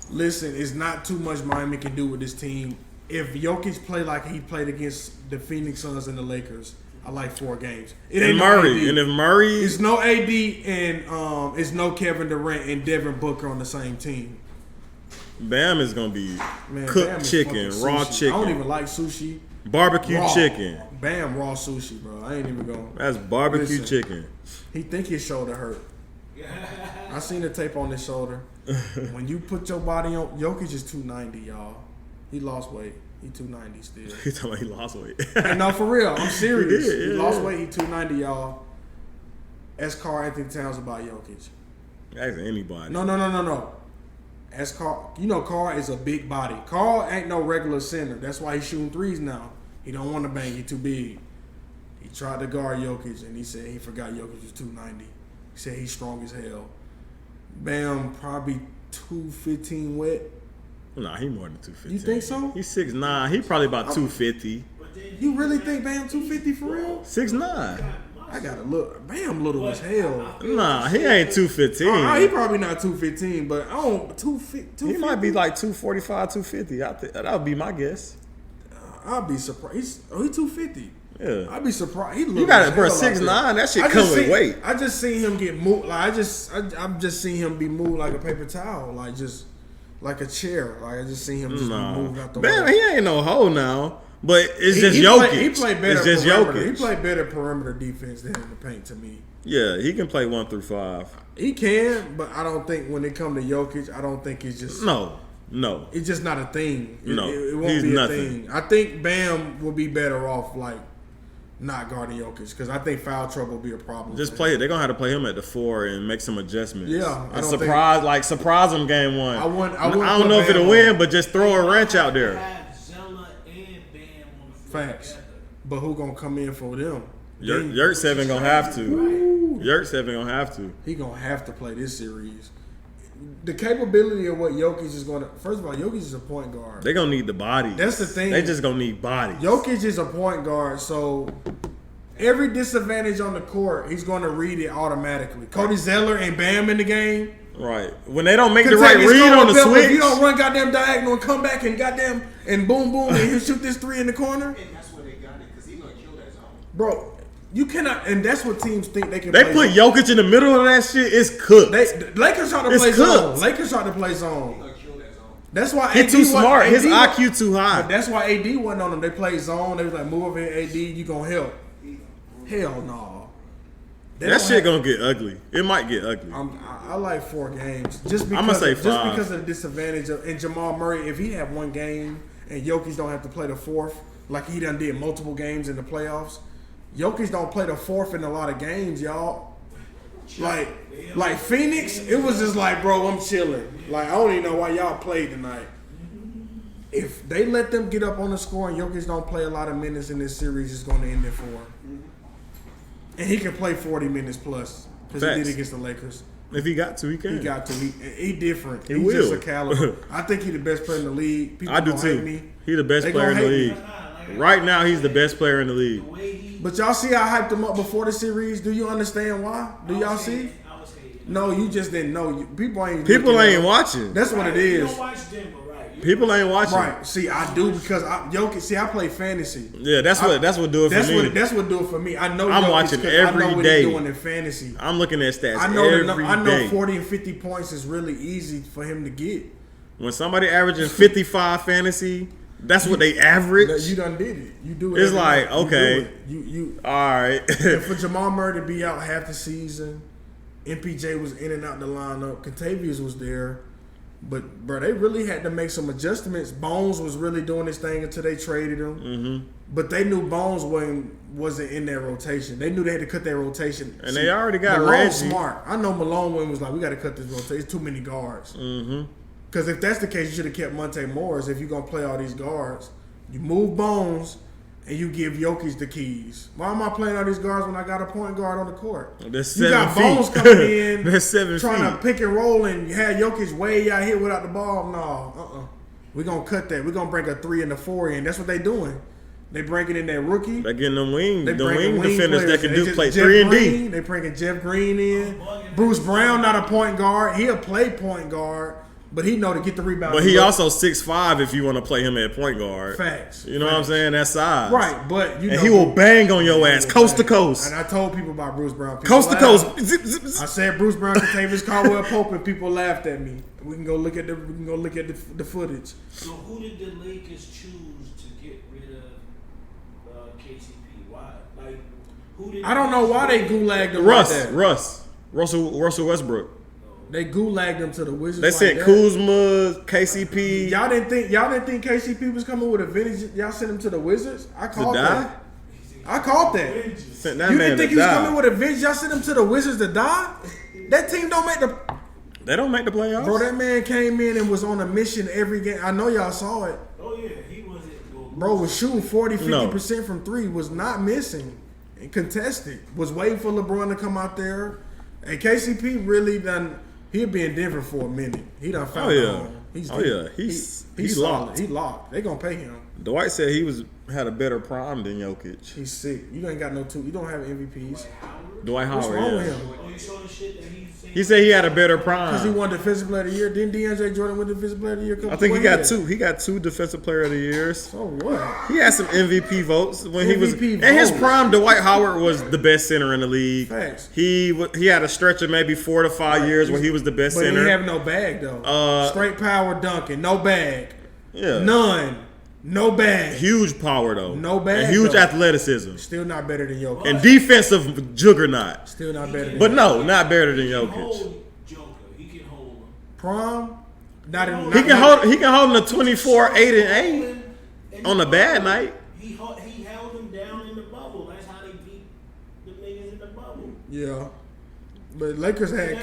Listen, it's not too much Miami can do with this team. If Jokic play like he played against the Phoenix Suns and the Lakers, I like 4 games. It ain't Murray. No and if Murray, it's no AD and it's no Kevin Durant and Devin Booker on the same team. Bam is gonna be cooked chicken, raw chicken. I don't even like sushi. Barbecue chicken. Bam, raw sushi, bro. I ain't even going. That's barbecue chicken. He think his shoulder hurt. I seen the tape on his shoulder. When you put your body on, Jokic is 290, y'all. He lost weight. He 290 still. He talking about he lost weight. And no, for real. I'm serious. He lost weight. He 290, y'all. Ask Karl Anthony Towns about Jokic. Ask anybody. No. Ask Karl. You know Karl is a big body. Karl ain't no regular center. That's why he's shooting threes now. He don't want to bang. He too big. He tried to guard Jokic, and he said he forgot Jokic was 290. He said he's strong as hell. Bam, probably 215 wet. Nah, he more than 250. You think so? He's 6'9". He probably about 250. You really think Bam 250 for real? 6'9". I gotta look. Bam little as hell. Nah, he ain't 215. He probably not 215, but I don't 250. He might be like 245, 250. That would be my guess. I'll be surprised. He's 250. Yeah, I'd be surprised. You got it, bro. 6'9". That shit come with weight. I just seen him get moved. Like I'm just seeing him be moved like a paper towel, like just like a chair. Like I just seen him just be moved out the way. Man, he ain't no hoe now. But it's just Jokic. He played better. It's just perimeter. Jokic. He played better perimeter defense than in the paint to me. Yeah, he can play 1 through 5. He can, but I don't think when it comes to Jokic, I don't think it's just no. It's just not a thing. It won't he's be nothing. a thing. I think Bam will be better off like not guarding Jokic because I think foul trouble will be a problem. Just play it. They're gonna have to play him at the 4 and make some adjustments. Yeah, and surprise him game 1. I don't know if it'll win, but just throw a wrench out there. Facts. But who gonna come in for them? Yurtseven gonna have to. Yurtseven gonna have to. He gonna have to play this series. The capability of what Jokic is gonna. First of all, Jokic is a point guard. They gonna need the body. That's the thing. They just gonna need bodies. Jokic is a point guard, so every disadvantage on the court, he's gonna read it automatically. Cody Zeller and Bam in the game. Right. When they don't make the right read on the switch. If you don't run goddamn diagonal and come back and goddamn and boom and he'll shoot this 3 in the corner. And that's where they got it because he's gonna kill that zone. Bro, you cannot, and that's what teams think they can. They put Jokic in the middle of that shit. It's cooked. Lakers try to play zone. Lakers try to play zone. He's gonna kill that zone. That's why he's too smart. His IQ too high. But that's why AD wasn't on them. They played zone. They was like, move over here, AD. You gonna help? Hell no. That shit gonna get ugly. It might get ugly. I like 4 games. Just because, I'm gonna say 5. Just because of the disadvantage of and Jamal Murray. If he had 1 game and Jokic don't have to play the 4th, like he done did multiple games in the playoffs. Jokic don't play the 4th in a lot of games, y'all. Like Phoenix, it was just like, bro, I'm chilling. Like I don't even know why y'all played tonight. If they let them get up on the score and Jokic don't play a lot of minutes in this series, it's going to end in 4. And he can play 40 minutes plus because he did against the Lakers. If he got to, he can. He got to. He different. He's just a caliber. I think he's the best player in the league. People I do too. He's the best player in the league. Right now, he's the best player in the league. But y'all see I hyped him up before the series. Do you understand why? Do y'all see? No, you just didn't know. People ain't watching. That's what it is. You don't watch Denver, right? People ain't watching. Right. See, I do because Jokic. See, I play fantasy. Yeah, that's what do it for me. That's what do it for me. I know. I'm Jokic watching every I know what day. He's doing in fantasy. I'm looking at stats. I know. Every day. 40 and 50 points is really easy for him to get. When somebody averaging 55 fantasy, that's what they average. You done did it. You do it. It's like okay. You all right. And for Jamal Murray to be out half the season, MPJ was in and out the lineup. Contavious was there. But, bro, they really had to make some adjustments. Bones was really doing his thing until they traded him. Mm-hmm. But they knew Bones wasn't in their rotation. They knew they had to cut their rotation. And they already got Malone's Reggie. smart. I know Malone was like, we got to cut this rotation. It's too many guards. Because if that's the case, you should have kept Monte Morris if you're going to play all these guards. You move Bones and you give Jokic the keys. Why am I playing all these guards when I got a point guard on the court? You got Bones coming in. That's 7 trying to pick and roll and have Jokic way out here without the ball. No, we're going to cut that. We're going to bring a 3 and a 4 in. That's what they doing. They bringing in that rookie. They getting them wing wing defenders players. that can do play Jeff 3 and Green, D. They bringing Jeff Green in. Bruce Brown, not a point guard. He'll play point guard. But he know to get the rebound. But he also 6'5" if you want to play him at point guard. Facts. You know what I'm saying? That's size. Right, but you know. And he will bang on your ass coast to coast. And I told people about Bruce Brown. Coast to coast. I said Bruce Brown, Contavious Caldwell Pope, and people laughed at me. We can go look at the footage. So who did the Lakers choose to get rid of KCP? Why? Like, who did? I don't know why they gulagged him. Russell Westbrook. They gulagged him to the Wizards. They said Kuzma, KCP. Y'all didn't think KCP was coming with a vintage. Y'all sent him to the Wizards. I called that. I called that. You didn't think he was coming with a vintage? Y'all sent him to the Wizards to die? That team don't make the. They don't make the playoffs. Bro, that man came in and was on a mission every game. I know y'all saw it. Oh yeah, he wasn't. Bro was shooting 40-50% from three. Was not missing. And contested. Was waiting for LeBron to come out there. And KCP really done. He'll be in Denver for a minute. He done found home. He's locked. He locked. They gonna pay him. Dwight said he had a better prime than Jokic. He's sick. You ain't got no two. You don't have MVPs. Dwight Howard. What's wrong with him? Oh, you saw the shit that he said he had a better prime because he won Defensive Player of the Year. Didn't Deandre Jordan win Defensive Player of the Year? I think he got two. He got 2 Defensive Player of the Years. So what? He had some MVP votes when he was in his prime. Dwight Howard was the best center in the league. Facts. He had a stretch of maybe 4 to 5 years where he was the best center. But he have no bag though. Straight power dunking, no bag. Yeah. None. No bag. Huge power though. No bag. And huge athleticism. Still not better than Jokic. And defensive juggernaut. Still not better than But no, not better than Jokic. He can hold him. Prom? He can hold him to 24, 8, and 8 on a bad night. He held him down in the bubble. That's how they beat the niggas in the bubble. Yeah. But Lakers had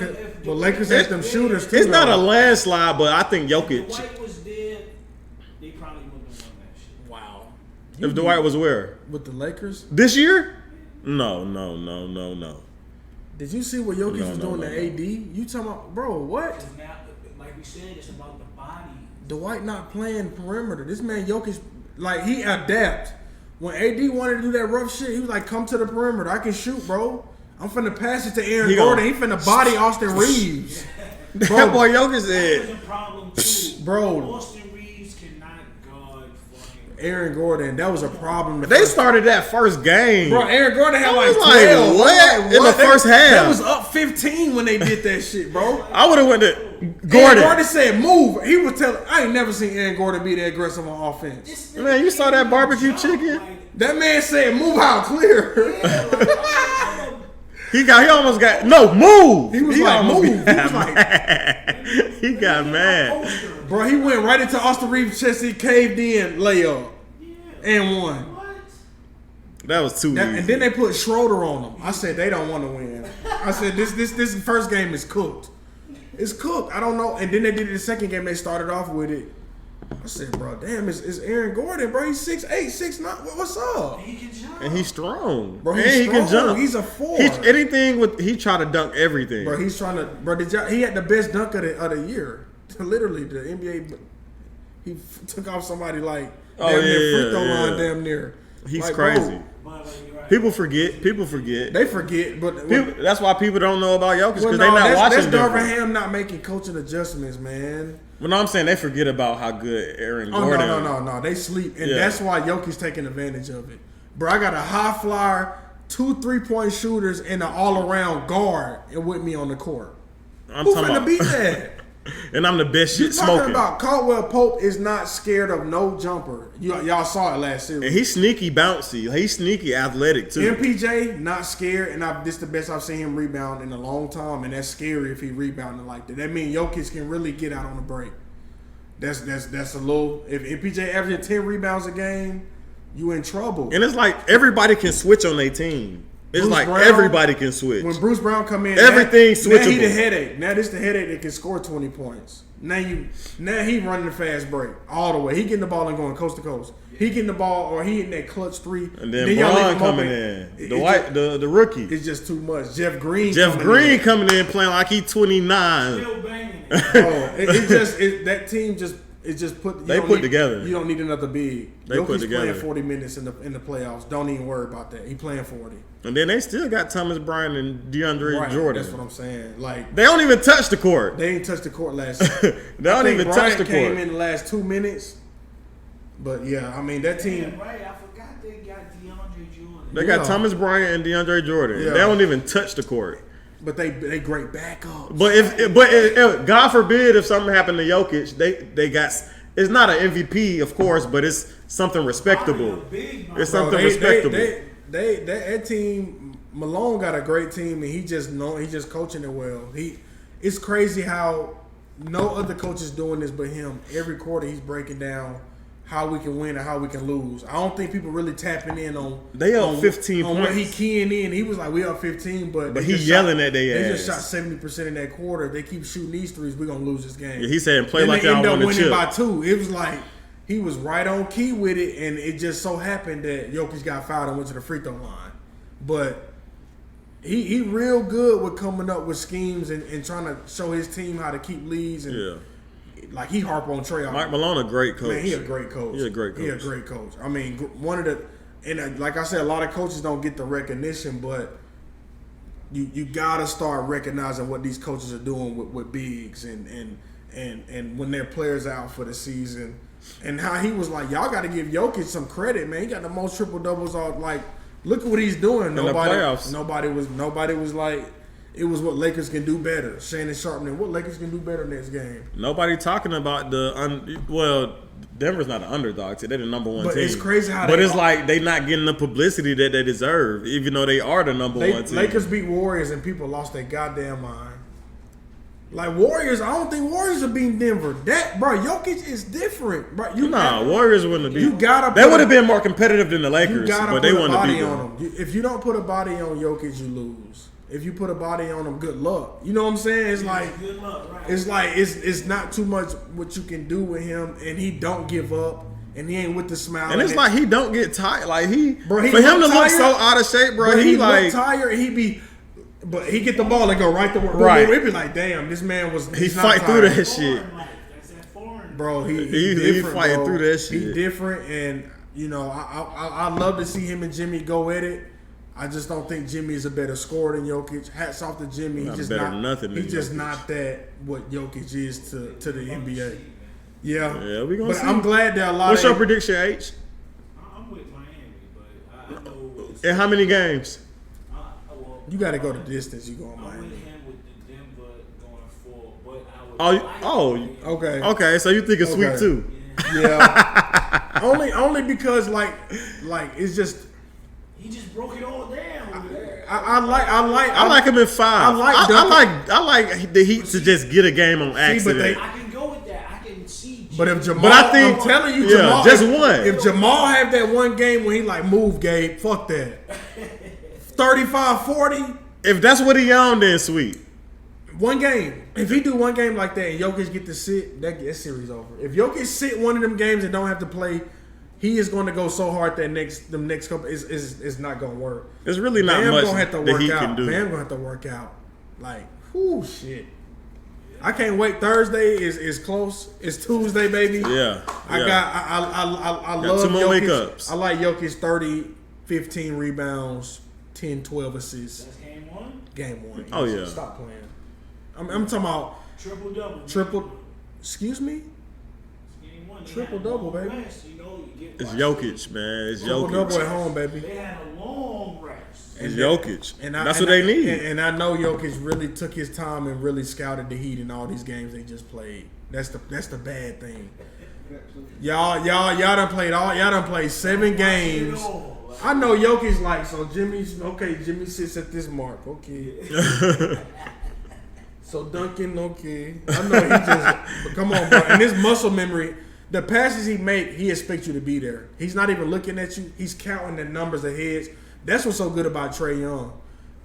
them shooters too. It's not a landslide, but I think Jokic. If Dwight was dead, they probably wouldn't have won that shit. Wow. If Dwight was where? With the Lakers? This year? No. Did you see what Jokic was doing to AD? You talking about, bro, what? Now, like we said, it's about the body. Dwight not playing perimeter. This man Jokic, like, he adapt. When AD wanted to do that rough shit, he was like, come to the perimeter. I can shoot, bro. I'm finna pass it to Aaron Gordon. He finna body Austin Reeves. Bro, that boy Jokic said. That was a problem too. Bro. Austin Reeves cannot guard fucking Aaron Gordon. That was a problem. They started that first game. Bro, Aaron Gordon had like 12. What? In the first half. They was up 15 when they did that shit, bro. I would have went to Gordon. Aaron Gordon said move. He was telling. I ain't never seen Aaron Gordon be that aggressive on offense. Man, you saw that barbecue chicken? That man said move out clear. He almost got move. He was like move. He got mad. Bro, he went right into Austin Reeves' chest. He caved in, layup, and won. That was too easy. And then they put Schroeder on him. I said they don't want to win. I said this first game is cooked. It's cooked. I don't know. And then they did it the second game. They started off with it. I said, bro, damn, it's Aaron Gordon, bro. He's 6'8", 6'9". What's up? He can jump. And he's strong. Bro, he can jump. He's a 4. He try to dunk everything. Bro, he's trying to. Bro, he had the best dunk of the year. Literally, the NBA. He took off somebody like damn near free throw line, damn near. He's like, crazy. Bro. People forget. They forget, but that's why people don't know about Jokic because they're not watching. That's Darvin Ham not making coaching adjustments, man. Well, no, I'm saying they forget about how good Aaron Gordon. No. They sleep, and that's why Jokic's taking advantage of it. Bro, I got a high flyer, 2 3-point shooters, and an all-around guard with me on the court. Who's finna beat that? And I'm the best shit smoking. You're talking about Caldwell Pope is not scared of no jumper. Y'all saw it last series. And he's sneaky bouncy. He's sneaky athletic too. MPJ not scared, and this the best I've seen him rebound in a long time, and that's scary if he rebounding like that. That means Jokic can really get out on the break. That's a little. If MPJ averaging 10 rebounds a game, you in trouble. And it's like everybody can switch on their team. It's like Brown, everybody can switch. When Bruce Brown come in, everything's switchable. Now he the headache. Now this the headache that can score 20 points. Now he running the fast break all the way. He getting the ball and going coast to coast. He getting the ball or he hitting that clutch 3. And then Braun coming in. The rookie. It's just too much. Jeff Green coming in playing like he 29. Still banging. That team just. It's just They put together. You don't need another big. They put together. Playing 40 minutes in the playoffs. Don't even worry about that. He playing 40. And then they still got Thomas Bryant and DeAndre Jordan. That's what I'm saying. Like they don't even touch the court. They ain't touched the court last year. They don't even touch the court. Came in the last 2 minutes. But yeah, I mean that team. Right, I forgot they got DeAndre Jordan. They got Thomas Bryant and DeAndre Jordan. Yeah. They don't even touch the court. But they great backups. But if God forbid if something happened to Jokic, they got It's not an MVP, of course, but it's something respectable. It's something respectable. That team, Malone got a great team, and he's just coaching it well. It's crazy how no other coach is doing this but him. Every quarter he's breaking down how we can win and how we can lose. I don't think people really tapping in on they up 15 on points. What he keying in. He was like, we up 15, but he yelling at their They ass. just shot 70% in that quarter. If they keep shooting these threes, we're gonna lose this game. Yeah, he said play then like they y'all end up want to winning chip. by 2. It was like he was right on key with it, and it just so happened that Jokic got fouled and went to the free throw line. But he real good with coming up with schemes and trying to show his team how to keep leads. And like he harp on Trae. Mike Malone a great coach. Man, he a great coach. He a great coach. I mean, one of the like I said, a lot of coaches don't get the recognition, but you gotta start recognizing what these coaches are doing with bigs and when their players out for the season, and how he was like, y'all got to give Jokic some credit, man. He got the most triple doubles. All like, look at what he's doing. In the playoffs. Nobody was like. It was what Lakers can do better. Shannon Sharpman, what Lakers can do better next game. Nobody talking about Denver's not an underdog. They're the number one team. But it's crazy how But it's like they not getting the publicity that they deserve, even though they are the number one team. Lakers beat Warriors and people lost their goddamn mind. Like Warriors, I don't think Warriors are beating Denver. Jokic is different. Bro, Warriors wouldn't have beat. They would have been more competitive than the Lakers, but they wouldn't have beat them. If you don't put a body on Jokic, you lose. If you put a body on him, good luck. You know what I'm saying? It's like good luck, right? It's like it's not too much what you can do with him, and he don't give up, and he ain't with the smile. And it's like he don't get tired. Like for him to look so out of shape, bro. He like look tired. But he get the ball and go right to work. Right. It'd be like, damn, this man was. He fight through that shit, bro. He fighting through that shit. He different, and I love to see him and Jimmy go at it. I just don't think Jimmy is a better scorer than Jokic. Hats off to Jimmy. He's just not that what Jokic is to the NBA. Yeah, we gonna see. I'm glad that a lot. What's your prediction, H? I'm with Miami, but I know. In how many games? You got to go the distance. You go on Miami. I'm with him with the Denver going forward, but I would. Okay. So you think it's sweet too? Yeah. only because like it's just. He just broke it all down. I like him in 5. I like the Heat to just get a game on accident. I can go with that. I can see. But if Jamal, I'm telling you, Jamal, just one. If Jamal have that one game when he like move, Gabe, fuck that. 35-40. If that's what he on, then sweet. One game. If he do one game like that and Jokic get to sit, that series over. If Jokic sit one of them games and don't have to play, he is going to go so hard that the next couple is not going to work. It's really not Bam much gonna have to that work he out. can do. Bam going to have to work out. Like, whoo, shit. I can't wait. Thursday is close. It's Tuesday, baby. Yeah. I love 2 more Jokic. wake-ups. I like Jokic 30, 15 rebounds, 10, 12 assists. That's game one? Game 1. Oh, yeah. Stop playing. I'm talking about triple. Excuse me? Game one. Triple-double, baby. It's Jokic, man. It's Jokic. Triple-double at home, baby. They had a long rest. It's Jokic. That's what they need. And I know Jokic really took his time and really scouted the Heat in all these games they just played. That's the bad thing. Y'all done played 7 games. I know Jokic like, so Jimmy sits at this mark. Okay. So Duncan, okay. I know he just, but come on, bro. And his muscle memory, the passes he make, he expects you to be there. He's not even looking at you. He's counting the numbers of heads. That's what's so good about Trae Young.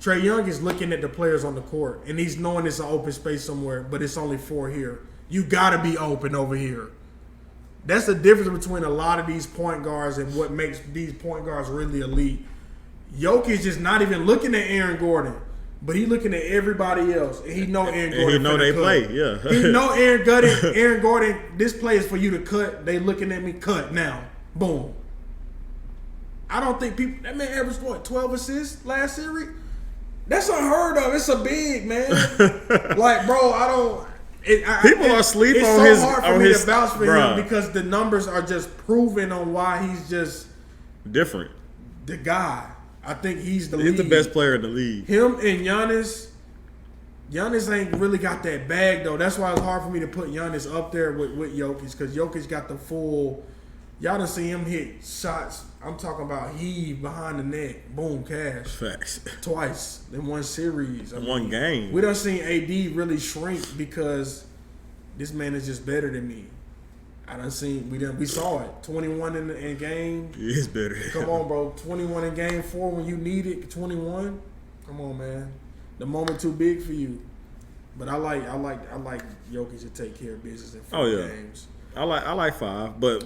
Trae Young is looking at the players on the court, and he's knowing it's an open space somewhere, but it's only 4 here. You got to be open over here. That's the difference between a lot of these point guards and what makes these point guards really elite. Jokic is not even looking at Aaron Gordon, but he looking at everybody else, and he know Aaron Gordon. And he know they cut. play, yeah. He know Aaron Gordon, this play is for you to cut. They looking at me, cut now. Boom. I don't think that man averaged 12 assists last series? That's unheard of. It's a big, man. Like, bro, I don't. People are asleep it's on so his. hard for on me his, to vouch for bruh. him because the numbers are just proving on why he's just different. The guy. I think he's the best player in the league. Him and Giannis, Giannis ain't really got that bag though. That's why it's hard for me to put Giannis up there with Jokic because Jokic got the full. Y'all done see him hit shots. I'm talking about heave behind the neck, boom, cash. Facts. Twice in one series. One game. We done seen AD really shrink because this man is just better than me. We saw it. 21 in game. He is better. Come on, bro. 21 in game 4 when you need it. 21. Come on, man. The moment too big for you. But I like Jokic to take care of business in 4 games. I like 5, but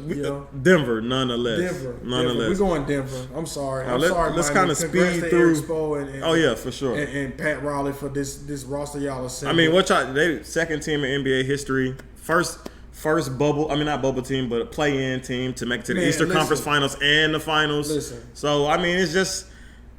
Denver nonetheless. Nonetheless. We're going Denver. I'm sorry. Let's kind of speed through. For sure. And Pat Riley for this roster y'all assembled. I mean, they second team in NBA history. First bubble. I mean, not bubble team, but a play-in team to make it to the Eastern Conference Finals and the Finals. So I mean, it's just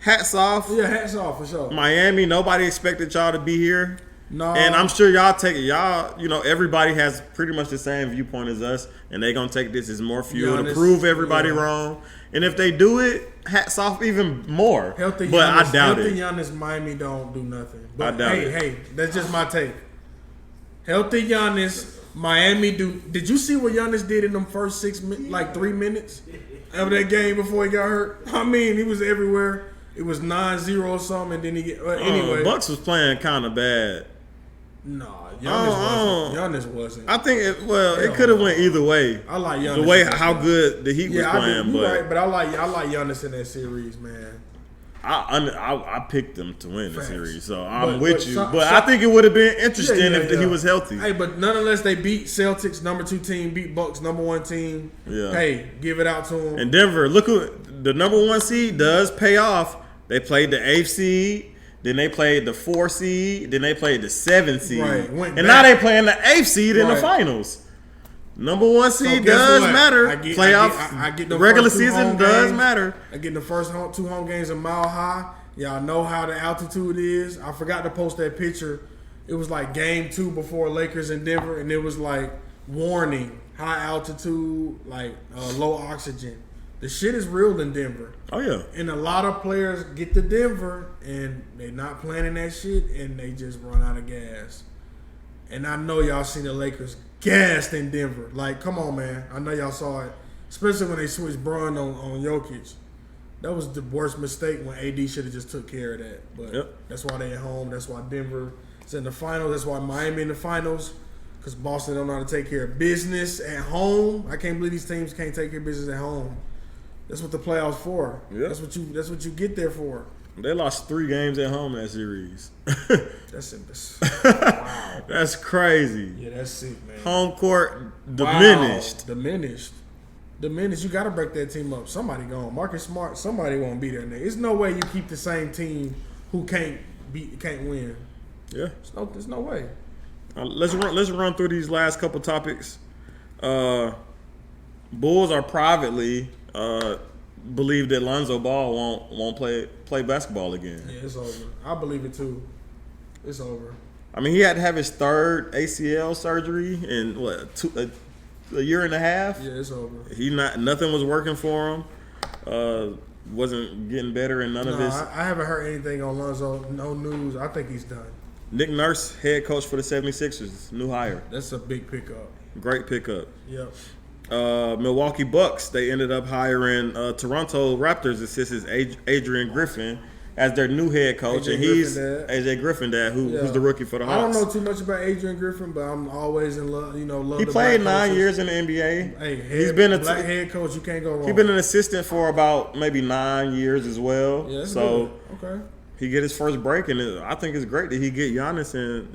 hats off. Yeah, hats off for sure. Miami. Nobody expected y'all to be here. No. And I'm sure y'all take it. Y'all, everybody has pretty much the same viewpoint as us, and they gonna take this as more fuel to prove everybody wrong. And if they do it, hats off even more. Healthy but Giannis, I doubt healthy it. Giannis, Miami don't do nothing. But I doubt it. Hey, that's just my take. Healthy Giannis, Miami do. Did you see what Giannis did in them first 3 minutes of that game before he got hurt? I mean, he was everywhere. It was 9-0 or something, and then he get anyway. Bucks was playing kind of bad. No, Giannis wasn't. I think it could have went either way. I like Giannis. The way how good the Heat was playing, but I like Giannis in that series, man. I picked them to win the series, so I'm with you. But I think it would have been interesting if he was healthy. Hey, but nonetheless, they beat Celtics, number 2 team, beat Bucks, number 1 team. Yeah. Hey, give it out to them. And Denver, look who the number 1 seed does pay off. They played the 8th seed. Then they played the 4 seed. Then they played the 7 seed. Right. Now they playing the 8th seed in the finals. Number 1 seed does matter. I get the regular season does matter. I get the first 2 home games a mile high. Y'all know how the altitude is. I forgot to post that picture. It was like game 2 before Lakers in Denver, and it was like warning, high altitude, like low oxygen. The shit is real in Denver. Oh, yeah. And a lot of players get to Denver, and they not planning that shit, and they just run out of gas. And I know y'all seen the Lakers gassed in Denver. Like, come on, man. I know y'all saw it. Especially when they switched Bron on Jokic. That was the worst mistake when AD should have just took care of that. But that's why they at home. That's why Denver is in the finals. That's why Miami in the finals. Because Boston don't know how to take care of business at home. I can't believe these teams can't take care of business at home. That's what the playoffs for. Yep. That's what you get there for. They lost 3 games at home in that series. That's wow. That's crazy. Yeah, that's sick, man. Home court diminished. Wow. Diminished. You got to break that team up. Somebody gone. Marcus Smart. Somebody won't be there. There's no way you keep the same team who can't win. Yeah. There's no way. Let's run through these last couple topics. Bulls are privately believe that Lonzo Ball won't play basketball again. Yeah, it's over. I believe it too. It's over. I mean, he had to have his 3rd ACL surgery in a year and a half. Yeah, it's over. Nothing was working for him. Wasn't getting better in none of his. I haven't heard anything on Lonzo. No news. I think he's done. Nick Nurse, head coach for the 76ers, new hire. That's a big pickup. Great pickup. Yep. Milwaukee Bucks, they ended up hiring Toronto Raptors assistant Adrian Griffin as their new head coach, and he's AJ Griffin, who's the rookie for the Hawks. I don't know too much about Adrian Griffin, but I'm always in love. Love. He played 9 years in the NBA. Hey, he's been a black head coach. You can't go wrong. He's been an assistant for about maybe 9 years as well. Yeah, that's so good. Okay. He get his first break, and I think it's great that he get Giannis in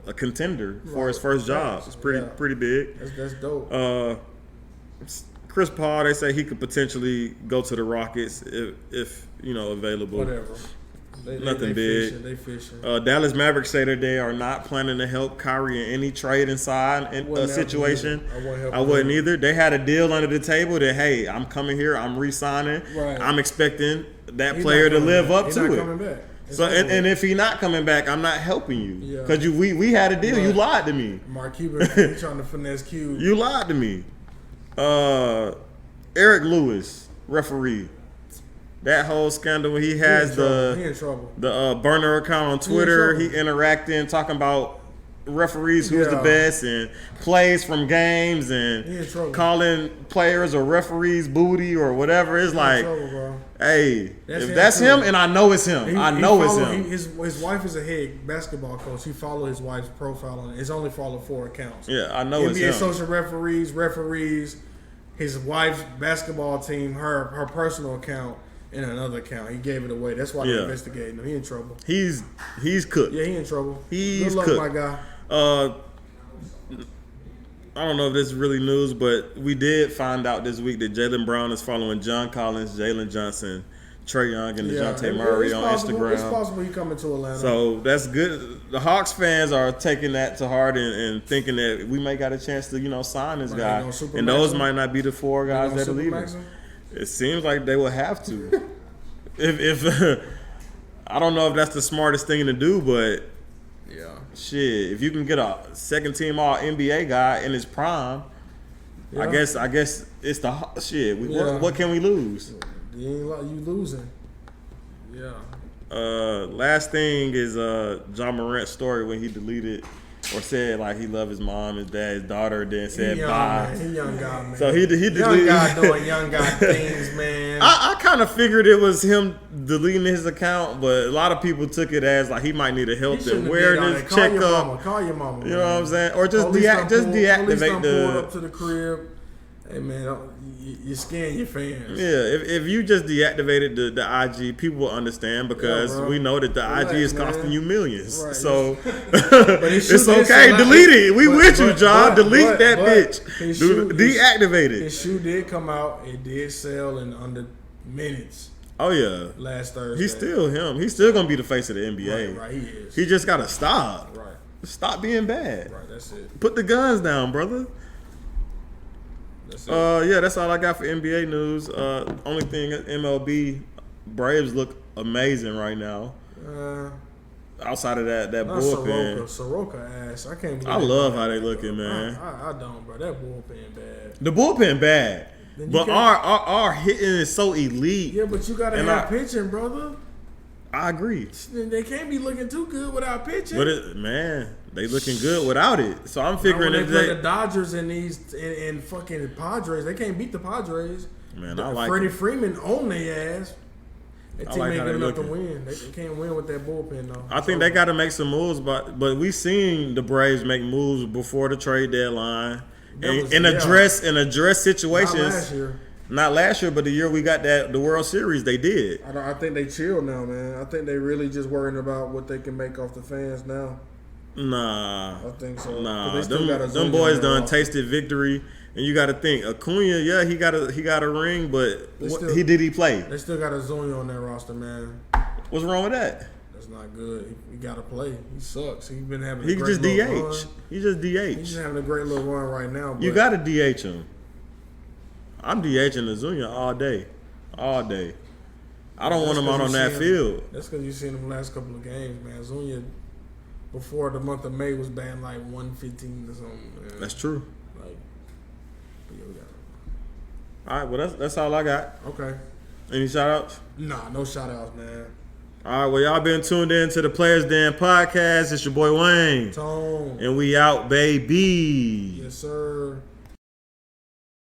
a contender for his first job. It's pretty big. That's dope. Chris Paul, they say he could potentially go to the Rockets if available. Whatever. Nothing big. They fishing. Dallas Mavericks say that they are not planning to help Kyrie in any trade inside situation. I wouldn't either. They had a deal under the table that, hey, I'm coming here, I'm re-signing. Right. I'm expecting that player to live up to it. Coming back. So and if he's not coming back, I'm not helping you because we had a deal. Right. You lied to me. Mark Cuban trying to finesse Q. You lied to me. Eric Lewis, referee. That whole scandal when he has the burner account on Twitter, he interacting, talking about referees who's the best and plays from games and calling players or referees booty or whatever. It's like, hey, if that's him, and I know it's him. I know it's him. His wife is a head basketball coach. He followed his wife's profile on it. It's only followed 4 accounts. Yeah, I know it's him. NBA social referees, his wife's basketball team, her personal account, and another account. He gave it away. That's why they're investigating him. He in trouble. He's cooked. Yeah, he in trouble. He's Good luck, cooked. my guy. I don't know if this is really news, but we did find out this week that Jaylen Brown is following John Collins, Jalen Johnson, Trae Young, and DeJounte Murray on Instagram. It's possible he coming to Atlanta. So that's good. The Hawks fans are taking that to heart and thinking that we may got a chance to, sign this guy. And those might not be the 4 guys that are leaving. It seems like they will have to. if I don't know if that's the smartest thing to do, but shit, if you can get a second team All NBA guy in his prime, I guess it's the shit. What can we lose? You losing. Yeah. Last thing is John Morant's story when he deleted or said like he loved his mom, his dad, his daughter, then said bye. Man. He young guy, man. So he deleted. Young guy doing young guy things, man. I kind of figured it was him deleting his account, but a lot of people took it as like he might need a health and awareness checkup. Call your mama. You know what I'm saying? Or just deactivate pull up to the crib. Hey man, you scan your fans. Yeah, if you just deactivated the IG, people will understand because we know that the IG is costing you millions. Right. So it's okay. Delete it. We with you, John. Delete that bitch. Deactivate it. His shoe did come out. It did sell in under minutes. Oh yeah. Last Thursday. He's still him. He's still gonna be the face of the NBA. Right, he is. He just gotta stop. Right. Stop being bad. Right, that's it. Put the guns down, brother. That's all I got for NBA news. Only thing, MLB Braves look amazing right now. Outside of that bullpen, Soroka ass. I can't believe. I love how they looking, man. I don't, bro. That bullpen bad. The bullpen bad, but our hitting is so elite. Yeah, but you gotta have pitching, brother. I agree. They can't be looking too good without pitching. But they looking good without it. So I'm figuring if they play the Dodgers and fucking Padres, they can't beat the Padres. Man, I like Freddie Freeman on their ass. That team like ain't good enough to win. They can't win with that bullpen though. I think they got to make some moves, but we seen the Braves make moves before the trade deadline and address situations. Not last year. Not last year, but the year we got the World Series, they did. I think they chill now, man. I think they really just worrying about what they can make off the fans now. Nah. I think so. Nah. Them boys done tasted victory. And you got to think, Acuna, he got a ring, but did he play? They still got Azuña on that roster, man. What's wrong with that? That's not good. He got to play. He sucks. He's been having a great little run. He just DH. He's just having a great little run right now. You got to DH him. I'm DHing Azuña all day. I don't want him out on that field. That's because you've seen him the last couple of games, man. Azuña, before the month of May, was batting like 115 or something. Man. That's true. We got it. All right, well, that's all I got. Okay. Any shout-outs? Nah, no shout-outs, man. All right, well, y'all been tuned in to the Players Den podcast. It's your boy Wayne. Tone. And we out, baby. Yes, sir.